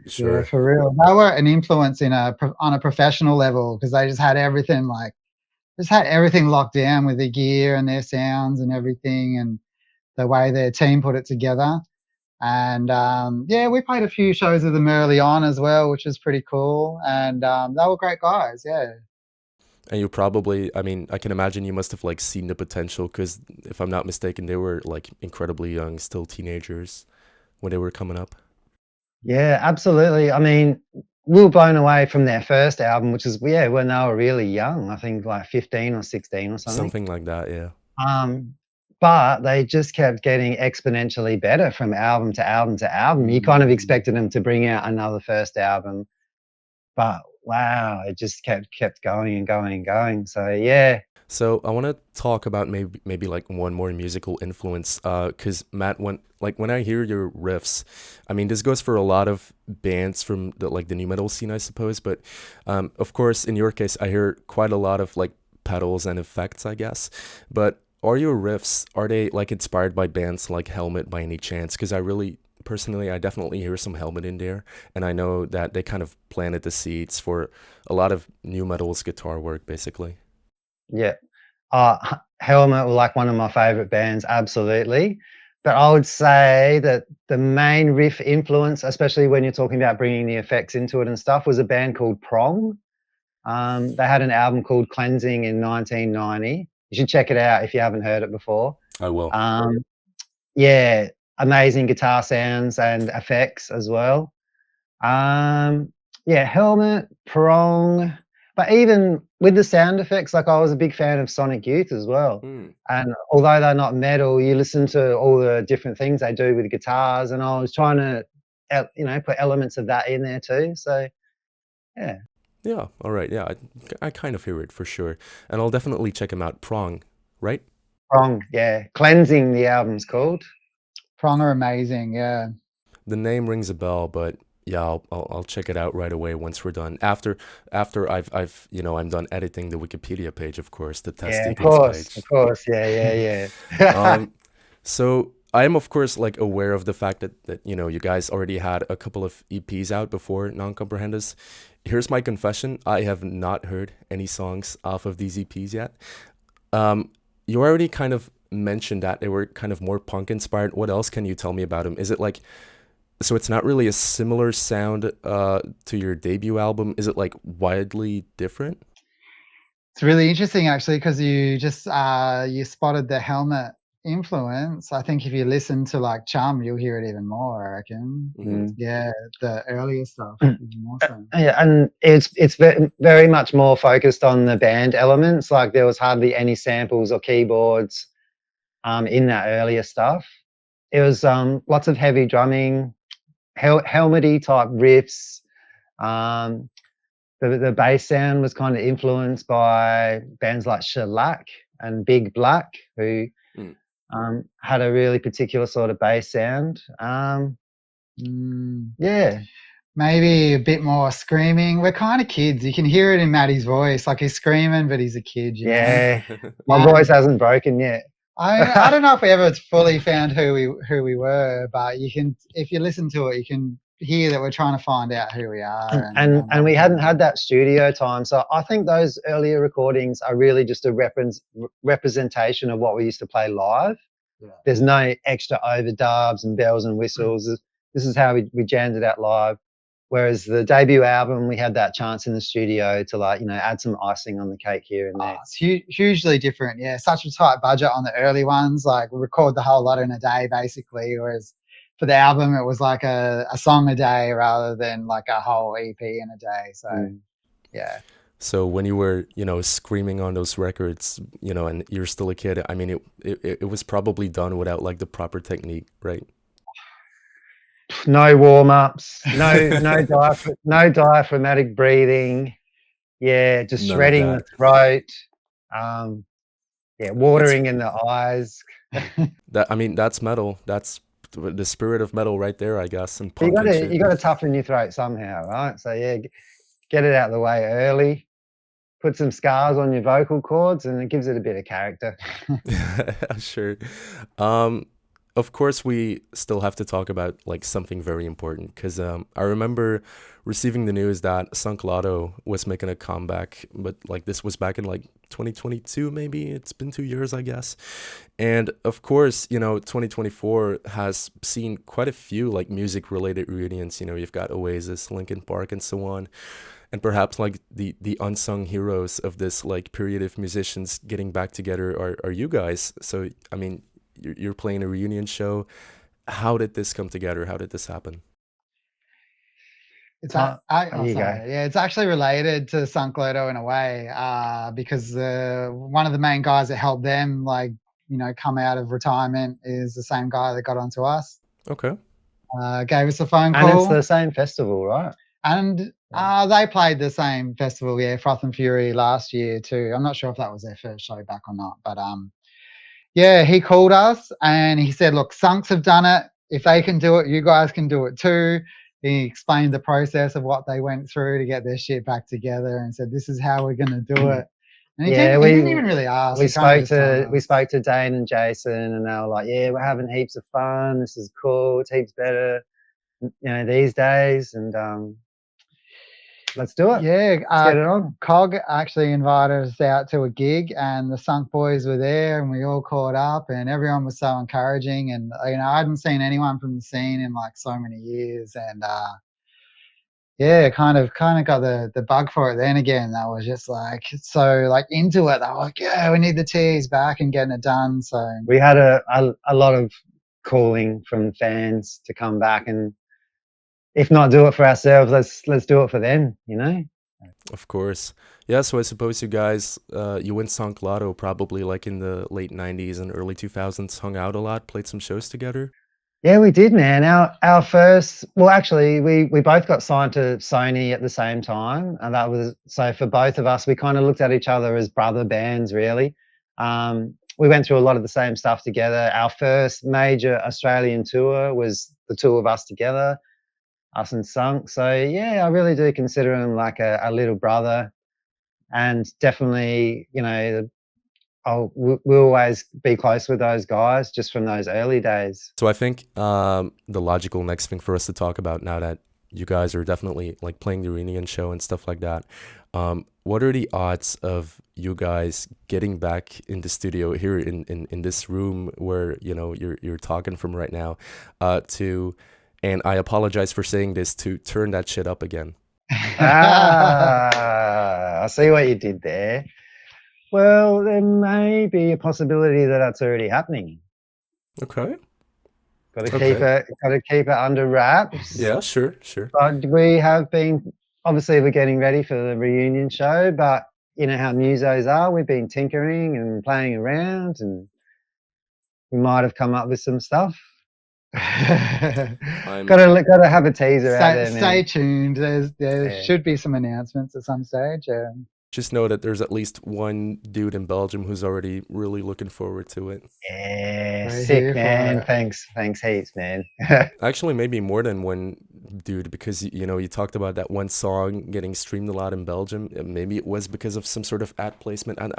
Sure. Yeah, for real. They were an influence on a professional level, because they just had everything locked down with their gear and their sounds and everything, and the way their team put it together. And yeah, we played a few shows with them early on as well, which was pretty cool. And they were great guys, yeah. And you probably, I mean, I can imagine you must have like seen the potential, because if I'm not mistaken, they were like incredibly young, still teenagers when they were coming up. Yeah, absolutely. I mean, we were blown away from their first album, which is when they were really young. I think like 15 or 16 or something. Something like that, yeah. But they just kept getting exponentially better from album to album to album. You kind of expected them to bring out another first album, but wow, it just kept going and going and going. So yeah. So I want to talk about maybe like one more musical influence, because Matt, when I hear your riffs, I mean this goes for a lot of bands from the new metal scene, I suppose, but of course in your case I hear quite a lot of like pedals and effects, I guess. But are your riffs, are they like inspired by bands like Helmet by any chance? Because personally, I definitely hear some Helmet in there, and I know that they kind of planted the seeds for a lot of new metal's guitar work, basically. Yeah. Helmet were like one of my favorite bands, absolutely. But I would say that the main riff influence, especially when you're talking about bringing the effects into it and stuff, was a band called Prong. They had an album called Cleansing in 1990. You should check it out if you haven't heard it before. I will. Yeah, amazing guitar sounds and effects as well. Yeah, Helmet, Prong, but even with the sound effects, like I was a big fan of Sonic Youth as well. And although they're not metal, you listen to all the different things they do with guitars, and I was trying to, put elements of that in there too. So, yeah. Yeah, all right. Yeah, I kind of hear it for sure. And I'll definitely check him out. Prong, right? Wrong, yeah. Cleansing, the album's called. Prong are amazing. Yeah. The name rings a bell, but yeah, I'll check it out right away once we're done. After I'm done editing the Wikipedia page, of course, the Yeah, Testeagles of page. course, yeah. Um, so I am of course like aware of the fact that you guys already had a couple of EPs out before Non-Comprehendas. Here's my confession: I have not heard any songs off of these EPs yet. Um, you already kind of mentioned that they were kind of more punk inspired. What else can you tell me about them? Is it like so it's not really a similar sound to your debut album? Is it like widely different? It's really interesting actually because you just you spotted the Helmet influence. I think if you listen to like Chum, you'll hear it even more, I reckon. Hmm. Yeah, the earlier stuff even more so. Yeah, and it's very much more focused on the band elements. Like there was hardly any samples or keyboards in that earlier stuff. It was lots of heavy drumming, helmety type riffs. Um, the bass sound was kind of influenced by bands like Shellac and Big Black, who Mm. had a really particular sort of bass sound. Mm, Yeah, maybe a bit more screaming. We're kind of kids. You can hear it in Matty's voice. Like he's screaming, but he's a kid, you know? yeah. My voice hasn't broken yet. I don't know if we ever fully found who we were, but you can if you listen to it, you can hear that we're trying to find out who we are and what And we we're hadn't doing. had that studio time, so I think those earlier recordings are really just a representation of what we used to play live. Yeah. There's no extra overdubs and bells and whistles. This is how we jammed it out live. Whereas the debut album, we had that chance in the studio to add some icing on the cake here and there. It's hugely different. Yeah, such a tight budget on the early ones. Like we record the whole lot in a day, basically. Whereas for the album, it was like a song a day rather than like a whole EP in a day. So yeah. So when you were, screaming on those records, and you're still a kid, I mean, it was probably done without like the proper technique, right? No warm ups, no diaphragmatic breathing. Yeah, just None of shredding the that. throat. That's Watering in the eyes. that's metal. That's the spirit of metal right there, I guess, and You punk got and to shit. you got to toughen your throat somehow, right? So yeah, get it out of the way early. Put some scars on your vocal cords, and it gives it a bit of character. Sure. Um, of course, we still have to talk about like something very important because I remember receiving the news that Sunk Lotto was making a comeback, but like this was back in like 2022, maybe. It's been 2 years, I guess. And of course, 2024 has seen quite a few like music related reunions. You've got Oasis, Linkin Park, and so on, and perhaps like the unsung heroes of this like period of musicians getting back together are you guys. So I mean, you're playing a reunion show. How did this come together? How did this happen? It's There you go. sorry. Yeah, it's actually related to Sunk Loto in a way, because one of the main guys that helped them, like come out of retirement, is the same guy that got onto us. Okay. Gave us a phone And it's call, the same festival, right? and they played the same festival, yeah, Froth and Fury last year too. I'm not sure if that was their first show back or not, but yeah, he called us and he said, "Look, Sunks have done it. If they can do it, you guys can do it too." He explained the process of what they went through to get their shit back together and said, "This is how we're going to do it." And he didn't even really ask. we He kind of spoke just told to we us. spoke to Dane and Jason, and they were like, "Yeah, we're having heaps of fun. This is cool. It's heaps better, these days." And let's do it. Yeah, Let's get it on. Cog actually invited us out to a gig, and the Sunk Boys were there, and we all caught up, and everyone was so encouraging. And I hadn't seen anyone from the scene in like so many years, and yeah, kind of got the bug for it then again. I was just like so like into it. I was like, yeah, we need the teas back and getting it done. So We had a lot of calling from fans to come back, and if not do it for ourselves, let's do it for them. Of course. Yeah, so I suppose you guys, you and Sunk Lotto probably like in the late 90s and early 2000s hung out a lot, played some shows together. Yeah, we did, man. Our first, well, actually, we both got signed to Sony at the same time, and that was so for both of us. We kind of looked at each other as brother bands, really. We went through a lot of the same stuff together. Our first major Australian tour was the two of us together, us and Sunk. So yeah, I really do consider him like a little brother, and definitely, you know, we'll always be close with those guys just from those early days. So I think the logical next thing for us to talk about now that you guys are definitely like playing the reunion show and stuff like that, what are the odds of you guys getting back in the studio here in this room where you know you're talking from right now, to, and I apologize for saying this, to turn that shit up again? I see what you did there. Well, there may be a possibility that that's already happening. Okay. Got to keep it under wraps. Yeah, sure. But we have been, obviously we're getting ready for the reunion show, but you know how musos are, we've been tinkering and playing around, and we might have come up with some stuff. Gotta have a teaser out there, man. Stay tuned. There should be some announcements at some stage. Just know that there's at least one dude in Belgium who's already really looking forward to it. Yeah, sick, man. Thanks heaps, man. Actually, maybe more than one dude, because you know you talked about that one song getting streamed a lot in Belgium. Maybe it was because of some sort of ad placement, and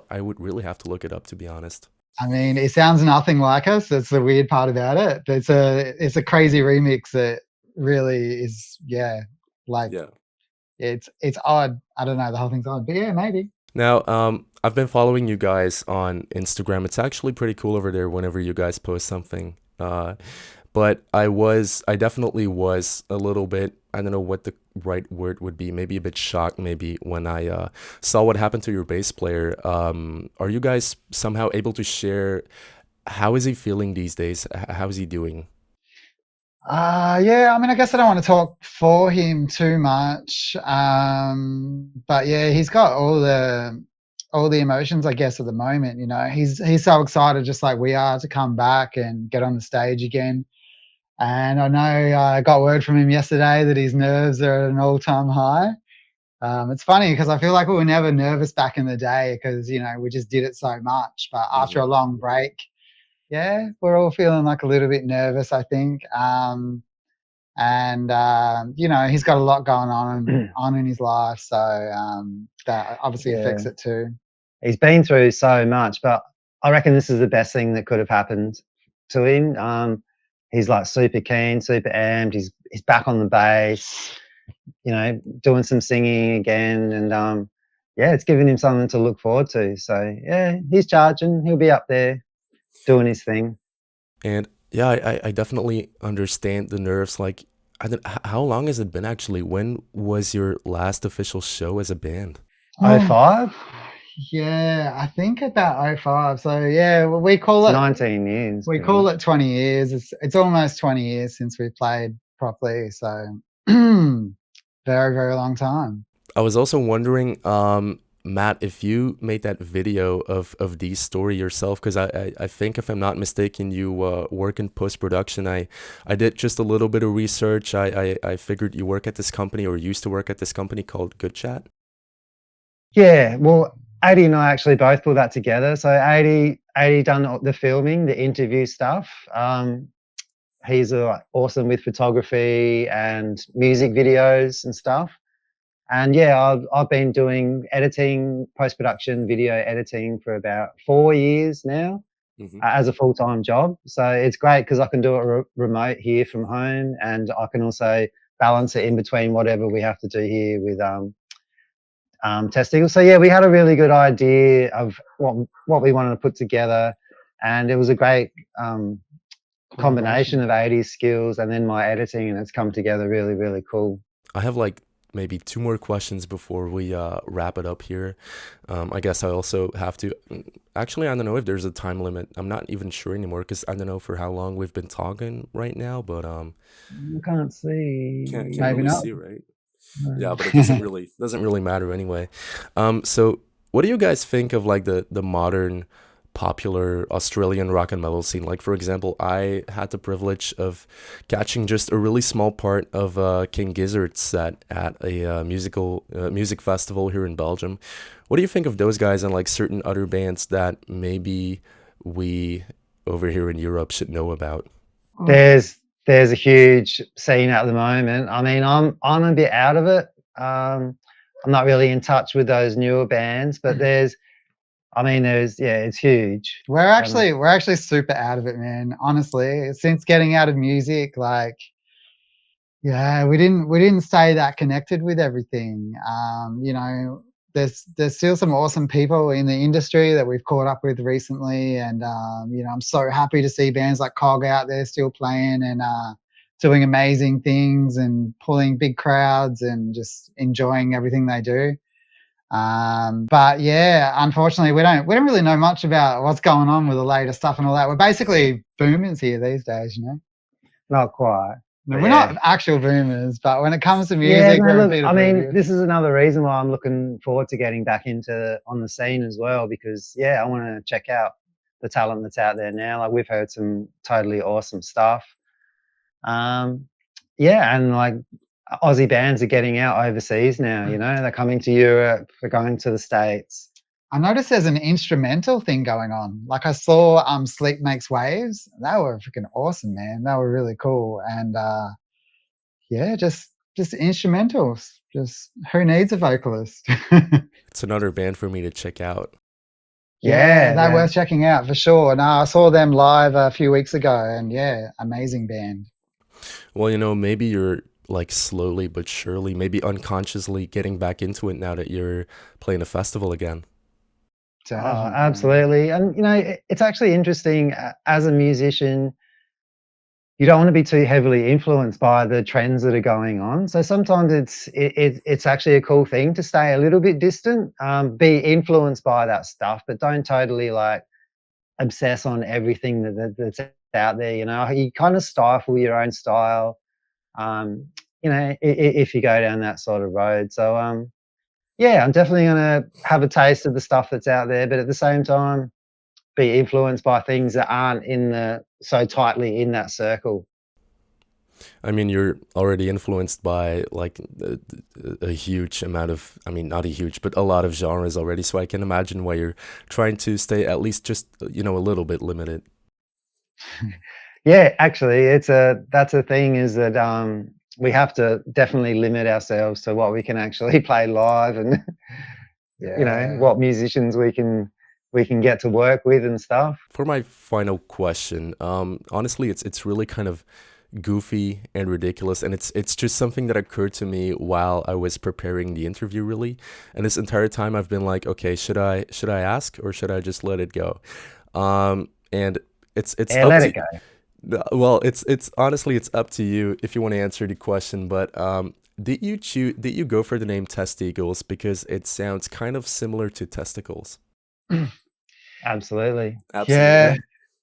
I would really have to look it up, to be honest. I mean, it sounds nothing like us. That's the weird part about it. But it's a crazy remix that really is, it's odd. I don't know, the whole thing's odd, but yeah, maybe. Now, I've been following you guys on Instagram. It's actually pretty cool over there whenever you guys post something. But I definitely was a little bit, I don't know what the right word would be, maybe a bit shocked maybe when I saw what happened to your bass player. Are you guys somehow able to share, how is he feeling these days? How is he doing? Yeah, I mean, I guess I don't want to talk for him too much. But yeah, he's got all the emotions, I guess, at the moment. You know, he's so excited, just like we are, to come back and get on the stage again. And I know I got word from him yesterday that his nerves are at an all-time high. It's funny because I feel like we were never nervous back in the day because, you know, we just did it so much. But after a long break, yeah, we're all feeling like a little bit nervous, I think. You know, he's got a lot going on in his life, so that obviously affects it too. He's been through so much, but I reckon this is the best thing that could have happened to him. He's like super keen, super amped. He's back on the bass, you know, doing some singing again, and yeah, it's giving him something to look forward to. So yeah, he's charging. He'll be up there doing his thing. And yeah, I definitely understand the nerves. Like, how long has it been actually? When was your last official show as a band? 05? Yeah, I think about 05. So yeah, we call it 19 years. We call it 20 years. It's almost 20 years since we played properly. So very, very long time. I was also wondering, Matt, if you made that video of Dee's story yourself, because I think, if I'm not mistaken, you work in post-production. I did just a little bit of research. I figured you work at this company, or used to work at this company called Good Chat. Yeah, well, 80 and I actually both put that together. So 80 done the filming, the interview stuff. He's awesome with photography and music videos and stuff. And yeah, I've been doing editing, post-production, video editing for about 4 years now, as a full-time job. So it's great because I can do it remote here from home, and I can also balance it in between whatever we have to do here with Testeagles. So yeah, we had a really good idea of what we wanted to put together, and it was a great combination of 80s skills and then my editing, and it's come together really, really cool. I have like maybe 2 more questions before we wrap it up here. I guess I also have to, actually, I don't know if there's a time limit. I'm not even sure anymore, because I don't know for how long we've been talking right now, but you can't see. Can't maybe really see, right? Yeah, but it doesn't really matter anyway. So what do you guys think of like the modern popular Australian rock and metal scene. Like, for example, I had the privilege of catching just a really small part of King Gizzard's set at a music festival here in Belgium. What do you think of those guys and like certain other bands that maybe we over here in Europe should know about? There's a huge scene at the moment. I mean, I'm a bit out of it. I'm not really in touch with those newer bands, but it's huge. We're actually super out of it, man. Honestly, since getting out of music, like, yeah, we didn't stay that connected with everything. There's still some awesome people in the industry that we've caught up with recently, and I'm so happy to see bands like Cog out there still playing and doing amazing things and pulling big crowds and just enjoying everything they do. But yeah, unfortunately, we don't really know much about what's going on with the latest stuff and all that. We're basically boomers here these days, you know. Not quite. No, But we're yeah. not actual boomers, but when it comes to Yeah, music, no, we're a look, bit I of mean, boomers. this is another reason why I'm looking forward to getting back on the scene as well, because yeah, I want to check out the talent that's out there now. Like, we've heard some totally awesome stuff. Yeah, and like Aussie bands are getting out overseas now, you know, they're coming to Europe, they're going to the States. I noticed there's an instrumental thing going on. Like I saw Sleep Makes Waves. They were freaking awesome, man. They were really cool. And yeah, just instrumentals. Just who needs a vocalist? It's another band for me to check out. Yeah, they're Yeah. worth checking out for sure. No, I saw them live a few weeks ago, and yeah, amazing band. Well, maybe you're like slowly but surely, maybe unconsciously getting back into it now that you're playing a festival again. Oh, Definitely. absolutely. And it's actually interesting, as a musician, you don't want to be too heavily influenced by the trends that are going on. So sometimes it's actually a cool thing to stay a little bit distant, be influenced by that stuff, but don't totally like obsess on everything that's out there. You kind of stifle your own style, if you go down that sort of road. So yeah, I'm definitely going to have a taste of the stuff that's out there, but at the same time, be influenced by things that aren't so tightly in that circle. I mean, you're already influenced by like a huge amount of, I mean, not a huge, but a lot of genres already. So I can imagine why you're trying to stay at least just, a little bit limited. Yeah, actually, that's a thing, is that we have to definitely limit ourselves to what we can actually play live, and Yeah. what musicians we can get to work with and stuff. For my final question, honestly, it's really kind of goofy and ridiculous, and it's just something that occurred to me while I was preparing the interview, really. And this entire time I've been like, okay, should I ask or should I just let it go? And it's Yeah, up let to it go. well, it's honestly it's up to you if you want to answer the question, but did you go for the name Testeagles because it sounds kind of similar to testicles? Absolutely. Yeah.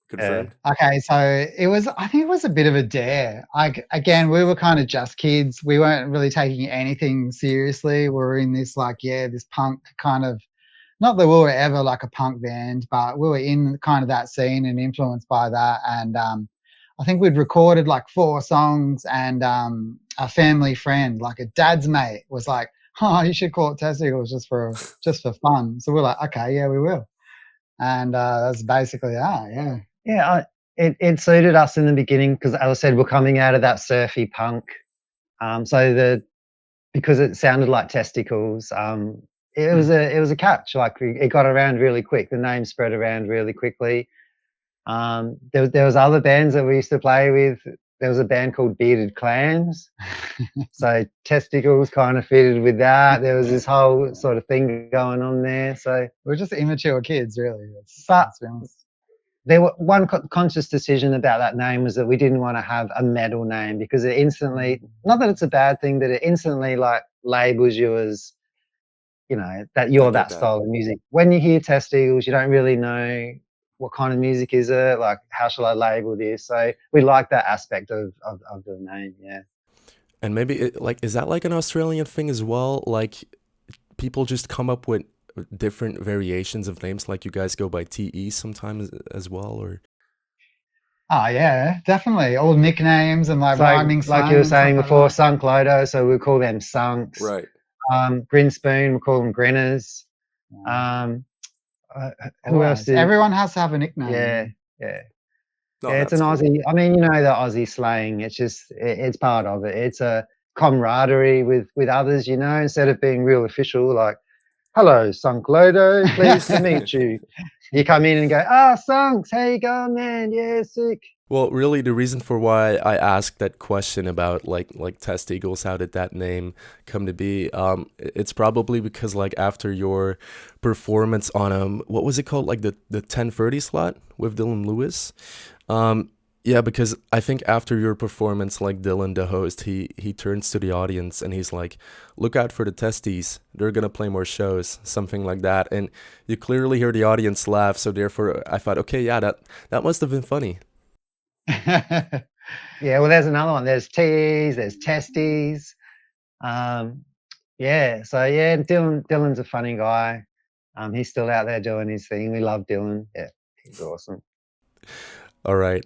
Confirmed. Okay, so I think it was a bit of a dare. Like, again, we were kind of just kids. We weren't really taking anything seriously. We were in this this punk kind of, not that we were ever like a punk band, but we were in kind of that scene and influenced by that. And I think we'd recorded like 4 songs, and a family friend, like a dad's mate, was like, "Oh, you should call it Testicles just for fun." So we're like, "Okay, yeah, we will." And that's basically yeah. Yeah, it suited us in the beginning because, as I said, we're coming out of that surfy punk. Because it sounded like testicles, it was a catch. Like, it got around really quick. The name spread around really quickly. There was other bands that we used to play with. There was a band called Bearded Clams, so testicles kind of fitted with that. There was this whole sort of thing going on there. So We're just immature kids, really. But- let's be honest. there were one conscious decision about that name was that we didn't want to have a metal name, because it instantly, not that it's a bad thing, but it instantly like labels you as, that you're I get that that. style of music. When you hear Testicles, you don't really know what kind of music is it, like, how shall I label this? So we like that aspect of the name. Yeah. And maybe is that like an Australian thing as well? Like people just come up with different variations of names? Like you guys go by TE sometimes as well, or? Oh yeah, definitely. All nicknames and like It's like rhyming like you were slang and stuff saying like before, that. Sunk Lodo, so we call them Sunks. Right. Grin Spoon, we call them Grinners. Yeah. Um, who else Always. did? Everyone has to have a Yeah, nickname. yeah. No, Yeah, it's an that's cool. Aussie. I mean, you know, the Aussie slang. It's just it's part of it. It's a camaraderie with others. You know, instead of being real official, like, "Hello, Sunk Lodo, pleased to meet you." You come in and go, "Ah, Sunks, how you going, man? Yeah, sick." Well, really, the reason for why I asked that question about like Testeagles, how did that name come to be? It's probably because like after your performance on what was it called, like the 10:30 slot with Dylan Lewis. Um, yeah, because I think after your performance, like Dylan, the host, he turns to the audience and he's like, "Look out for the testes. They're gonna play more shows," something like that. And you clearly hear the audience laugh. So therefore, I thought, okay, yeah, that must have been funny. Yeah, well, there's another one. There's T's, there's testes. Yeah, so yeah, Dylan's a funny guy. He's still out there doing his thing. We love Dylan. Yeah, he's awesome. All right.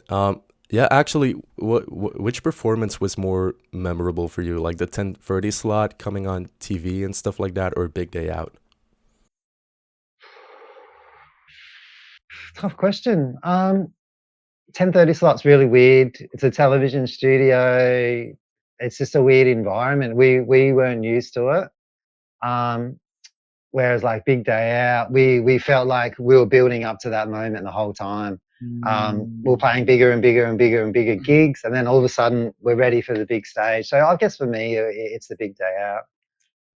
Yeah, actually, which performance was more memorable for you? Like the 10:30 slot coming on TV and stuff like that, or Big Day Out? Tough question. 10:30 slot's really weird. It's a television studio. It's just a weird environment. We weren't used to it. Whereas like Big Day Out, we felt like we were building up to that moment the whole time. We were playing bigger and bigger and bigger and bigger gigs, and then all of a sudden we're ready for the big stage. So I guess for me, it's the Big Day Out.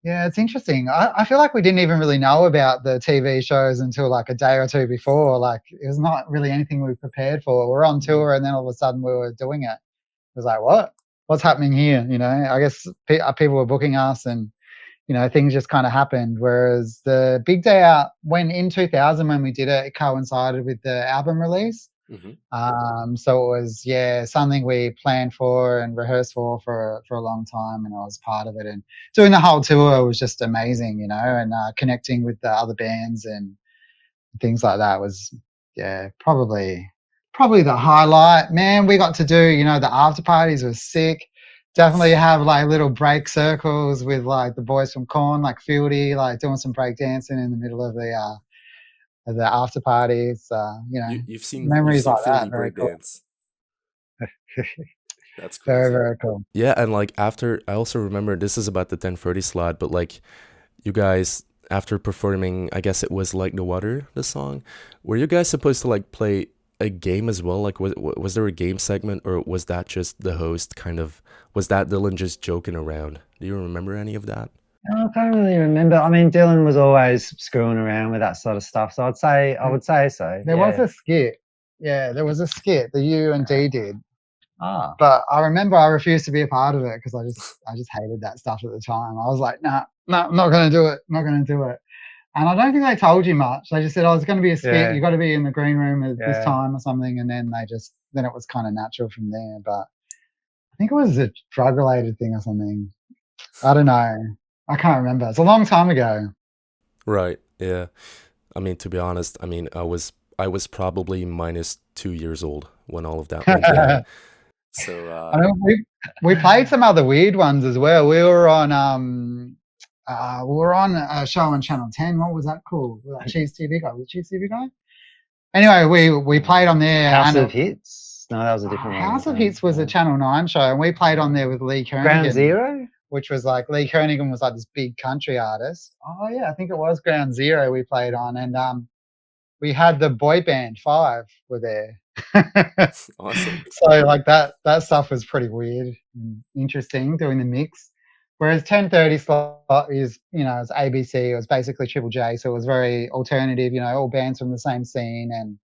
Yeah, it's interesting. I feel like we didn't even really know about the TV shows until like a day or two before. Like it was not really anything we prepared for. We're on tour and then all of a sudden we were doing it. It was like, what? What's happening here? You know, I guess people were booking us and, you know, things just kind of happened. Whereas the Big Day Out, when in 2000, when we did it, it coincided with the album release. So it was, yeah, something we planned for and rehearsed for a long time, and I was part of it. And doing the whole tour was just amazing, you know, and connecting with the other bands and things like that was, yeah, probably the highlight. Man, we got to do, you know, the after parties were sick. Definitely have like little break circles with like the boys from Corn, like Fieldy, like doing some break dancing in the middle of the after parties. You know, You've seen memories like Fieldy that. Very break cool. dance. That's Very, crazy. very cool. Yeah, and like after, I also remember this is about the 10:30 slot, but like you guys after performing, I guess it was Like No Water, the song. Were you guys supposed to like play a game as well? Like was there a game segment, or was that just the host kind of, was that Dylan just joking around? Do you remember any of that? I can't really remember. I mean, Dylan was always screwing around with that sort of stuff, so I would say so. There was Yeah. a skit. Yeah, there was a skit that you and D did. Ah, But I remember I refused to be a part of it because I just hated that stuff at the time. I was like, nah, I'm not gonna do it. Not gonna do it. And I don't think they told you much. They just said, "Oh, it's going to be a skit. Yeah. You got to be in the green room at this Yeah. time or something." And then then it was kind of natural from there. But I think it was a drug related thing or something. I don't know. I can't remember. It's a long time ago. Right. Yeah. I mean, to be honest, I mean, I was probably -2 years old when all of that went down. So I know we played some other weird ones as well. We were on a show on Channel 10. What was that called? Was that Cheese TV guy? Was it Cheese TV guy? Anyway, we played on there. House and of Hits? No, that was a different one. House of Hits was a Channel 9 show, and we played on there with Lee Kernigan. Ground Zero? Which was like, Lee Kernigan was like this big country artist. Oh yeah, I think it was Ground Zero we played on, and we had the boy band Five were there. awesome. So like that stuff was pretty weird and interesting doing the mix. Whereas 10:30 slot is, you know, it's ABC, it was basically Triple J, so it was very alternative, you know, all bands from the same scene and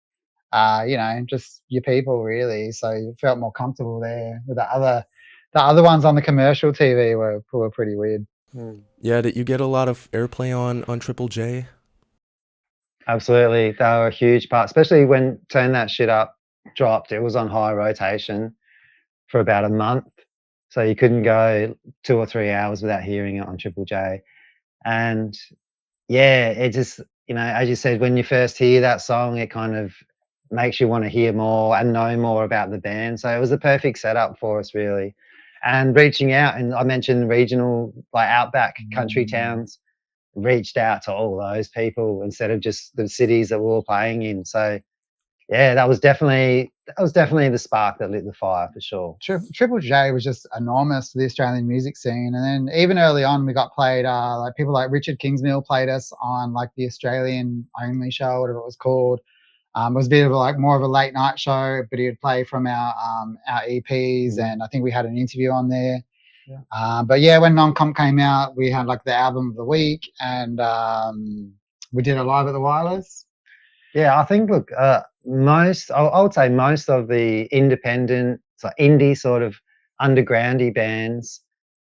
you know, just your people really. So you felt more comfortable there. With the other ones on the commercial TV were pretty weird. Yeah, did you get a lot of airplay on Triple J? Absolutely. They were a huge part, especially when Turn That Shit Up dropped. It was on high rotation for about a month. So you couldn't go 2 or 3 hours without hearing it on Triple J. And yeah, it just, as you said, when you first hear that song, it kind of makes you want to hear more and know more about the band. So it was a perfect setup for us, really. And reaching out, and I mentioned regional, like outback country towns, reached out to all those people instead of just the cities that we were playing in. So yeah, that was definitely the spark that lit the fire for sure. Triple J was just enormous for the Australian music scene, and then even early on, we got played. Like people like Richard Kingsmill played us on like the Australian only show, whatever it was called. It was a bit of like more of a late night show, but he would play from our EPs, and I think we had an interview on there. Yeah. But yeah, when Non-Comp came out, we had like the album of the week, and we did it live at the Wireless. Yeah, I think, look, I would say most of the independent, so indie sort of undergroundy bands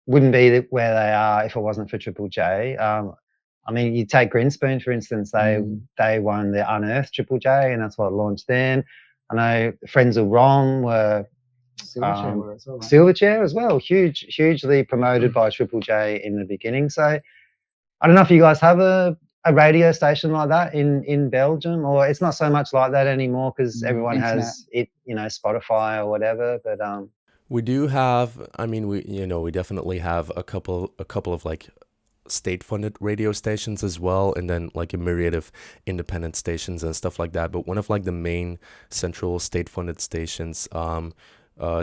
wouldn't be where they are if it wasn't for Triple J. I mean, you take Grinspoon, for instance, they won the Unearthed Triple J, and that's what launched them. I know Friends of Rom were Silverchair as well, hugely promoted by Triple J in the beginning. So I don't know if you guys have a radio station like that in Belgium, or it's not so much like that anymore because everyone has it, Spotify or whatever. But we do have. I mean, we definitely have a couple of like state-funded radio stations as well, and then like a myriad of independent stations and stuff like that. But one of like the main central state-funded stations,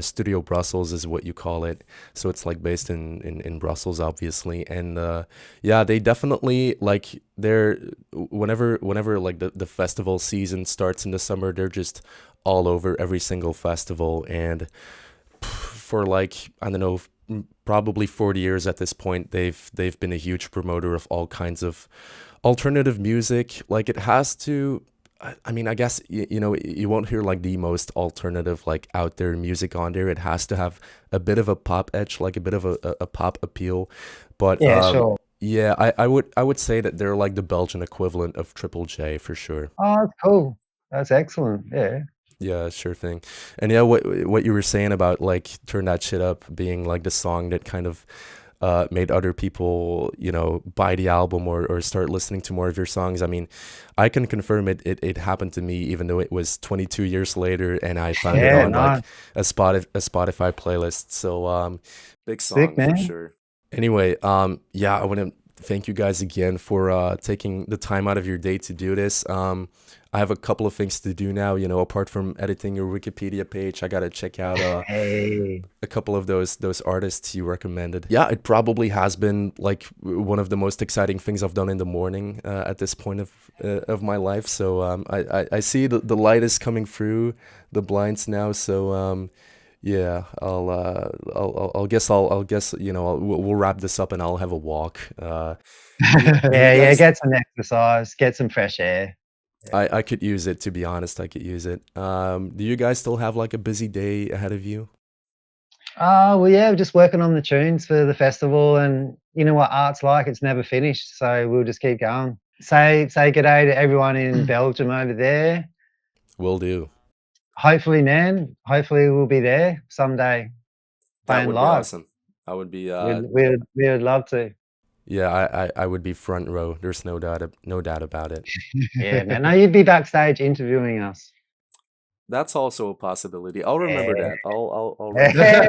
Studio Brussels is what you call it. So it's like based in Brussels, obviously. And yeah, they definitely like they're whenever like the festival season starts in the summer, they're just all over every single festival. And for like, I don't know, probably 40 years at this point, they've been a huge promoter of all kinds of alternative music. Like it has to, I mean, I guess, you won't hear like the most alternative, like out there music on there. It has to have a bit of a pop edge, like a bit of a pop appeal. But yeah, sure. yeah, I would say that they're like the Belgian equivalent of Triple J for sure. Oh, that's cool. That's excellent. Yeah. Yeah, sure thing. And yeah, what you were saying about like Turn That Shit Up being like the song that kind of made other people, buy the album or start listening to more of your songs. I mean, I can confirm it happened to me, even though it was 22 years later and I found it on like a Spotify playlist. So big song. Sick, man. For sure. Anyway, yeah, I want to thank you guys again for taking the time out of your day to do this. I have a couple of things to do now, apart from editing your Wikipedia page. I got to check out a couple of those artists you recommended. Yeah, it probably has been like one of the most exciting things I've done in the morning at this point of my life. So I see the light is coming through the blinds now. So yeah, I'll guess we'll wrap this up and I'll have a walk. Yeah, get some exercise, get some fresh air. I could use it, to be honest. I could use it. Do you guys still have like a busy day ahead of you? Well, yeah, we're just working on the tunes for the festival, and you know what art's like, it's never finished, so we'll just keep going. Say g'day to everyone in Belgium over there. Will do. Hopefully we'll be there someday. That would be awesome. I would be we would love to. Yeah, I would be front row. There's no doubt about it. Yeah, man. No, you'd be backstage interviewing us. That's also a possibility. I'll remember that. I'll remember that.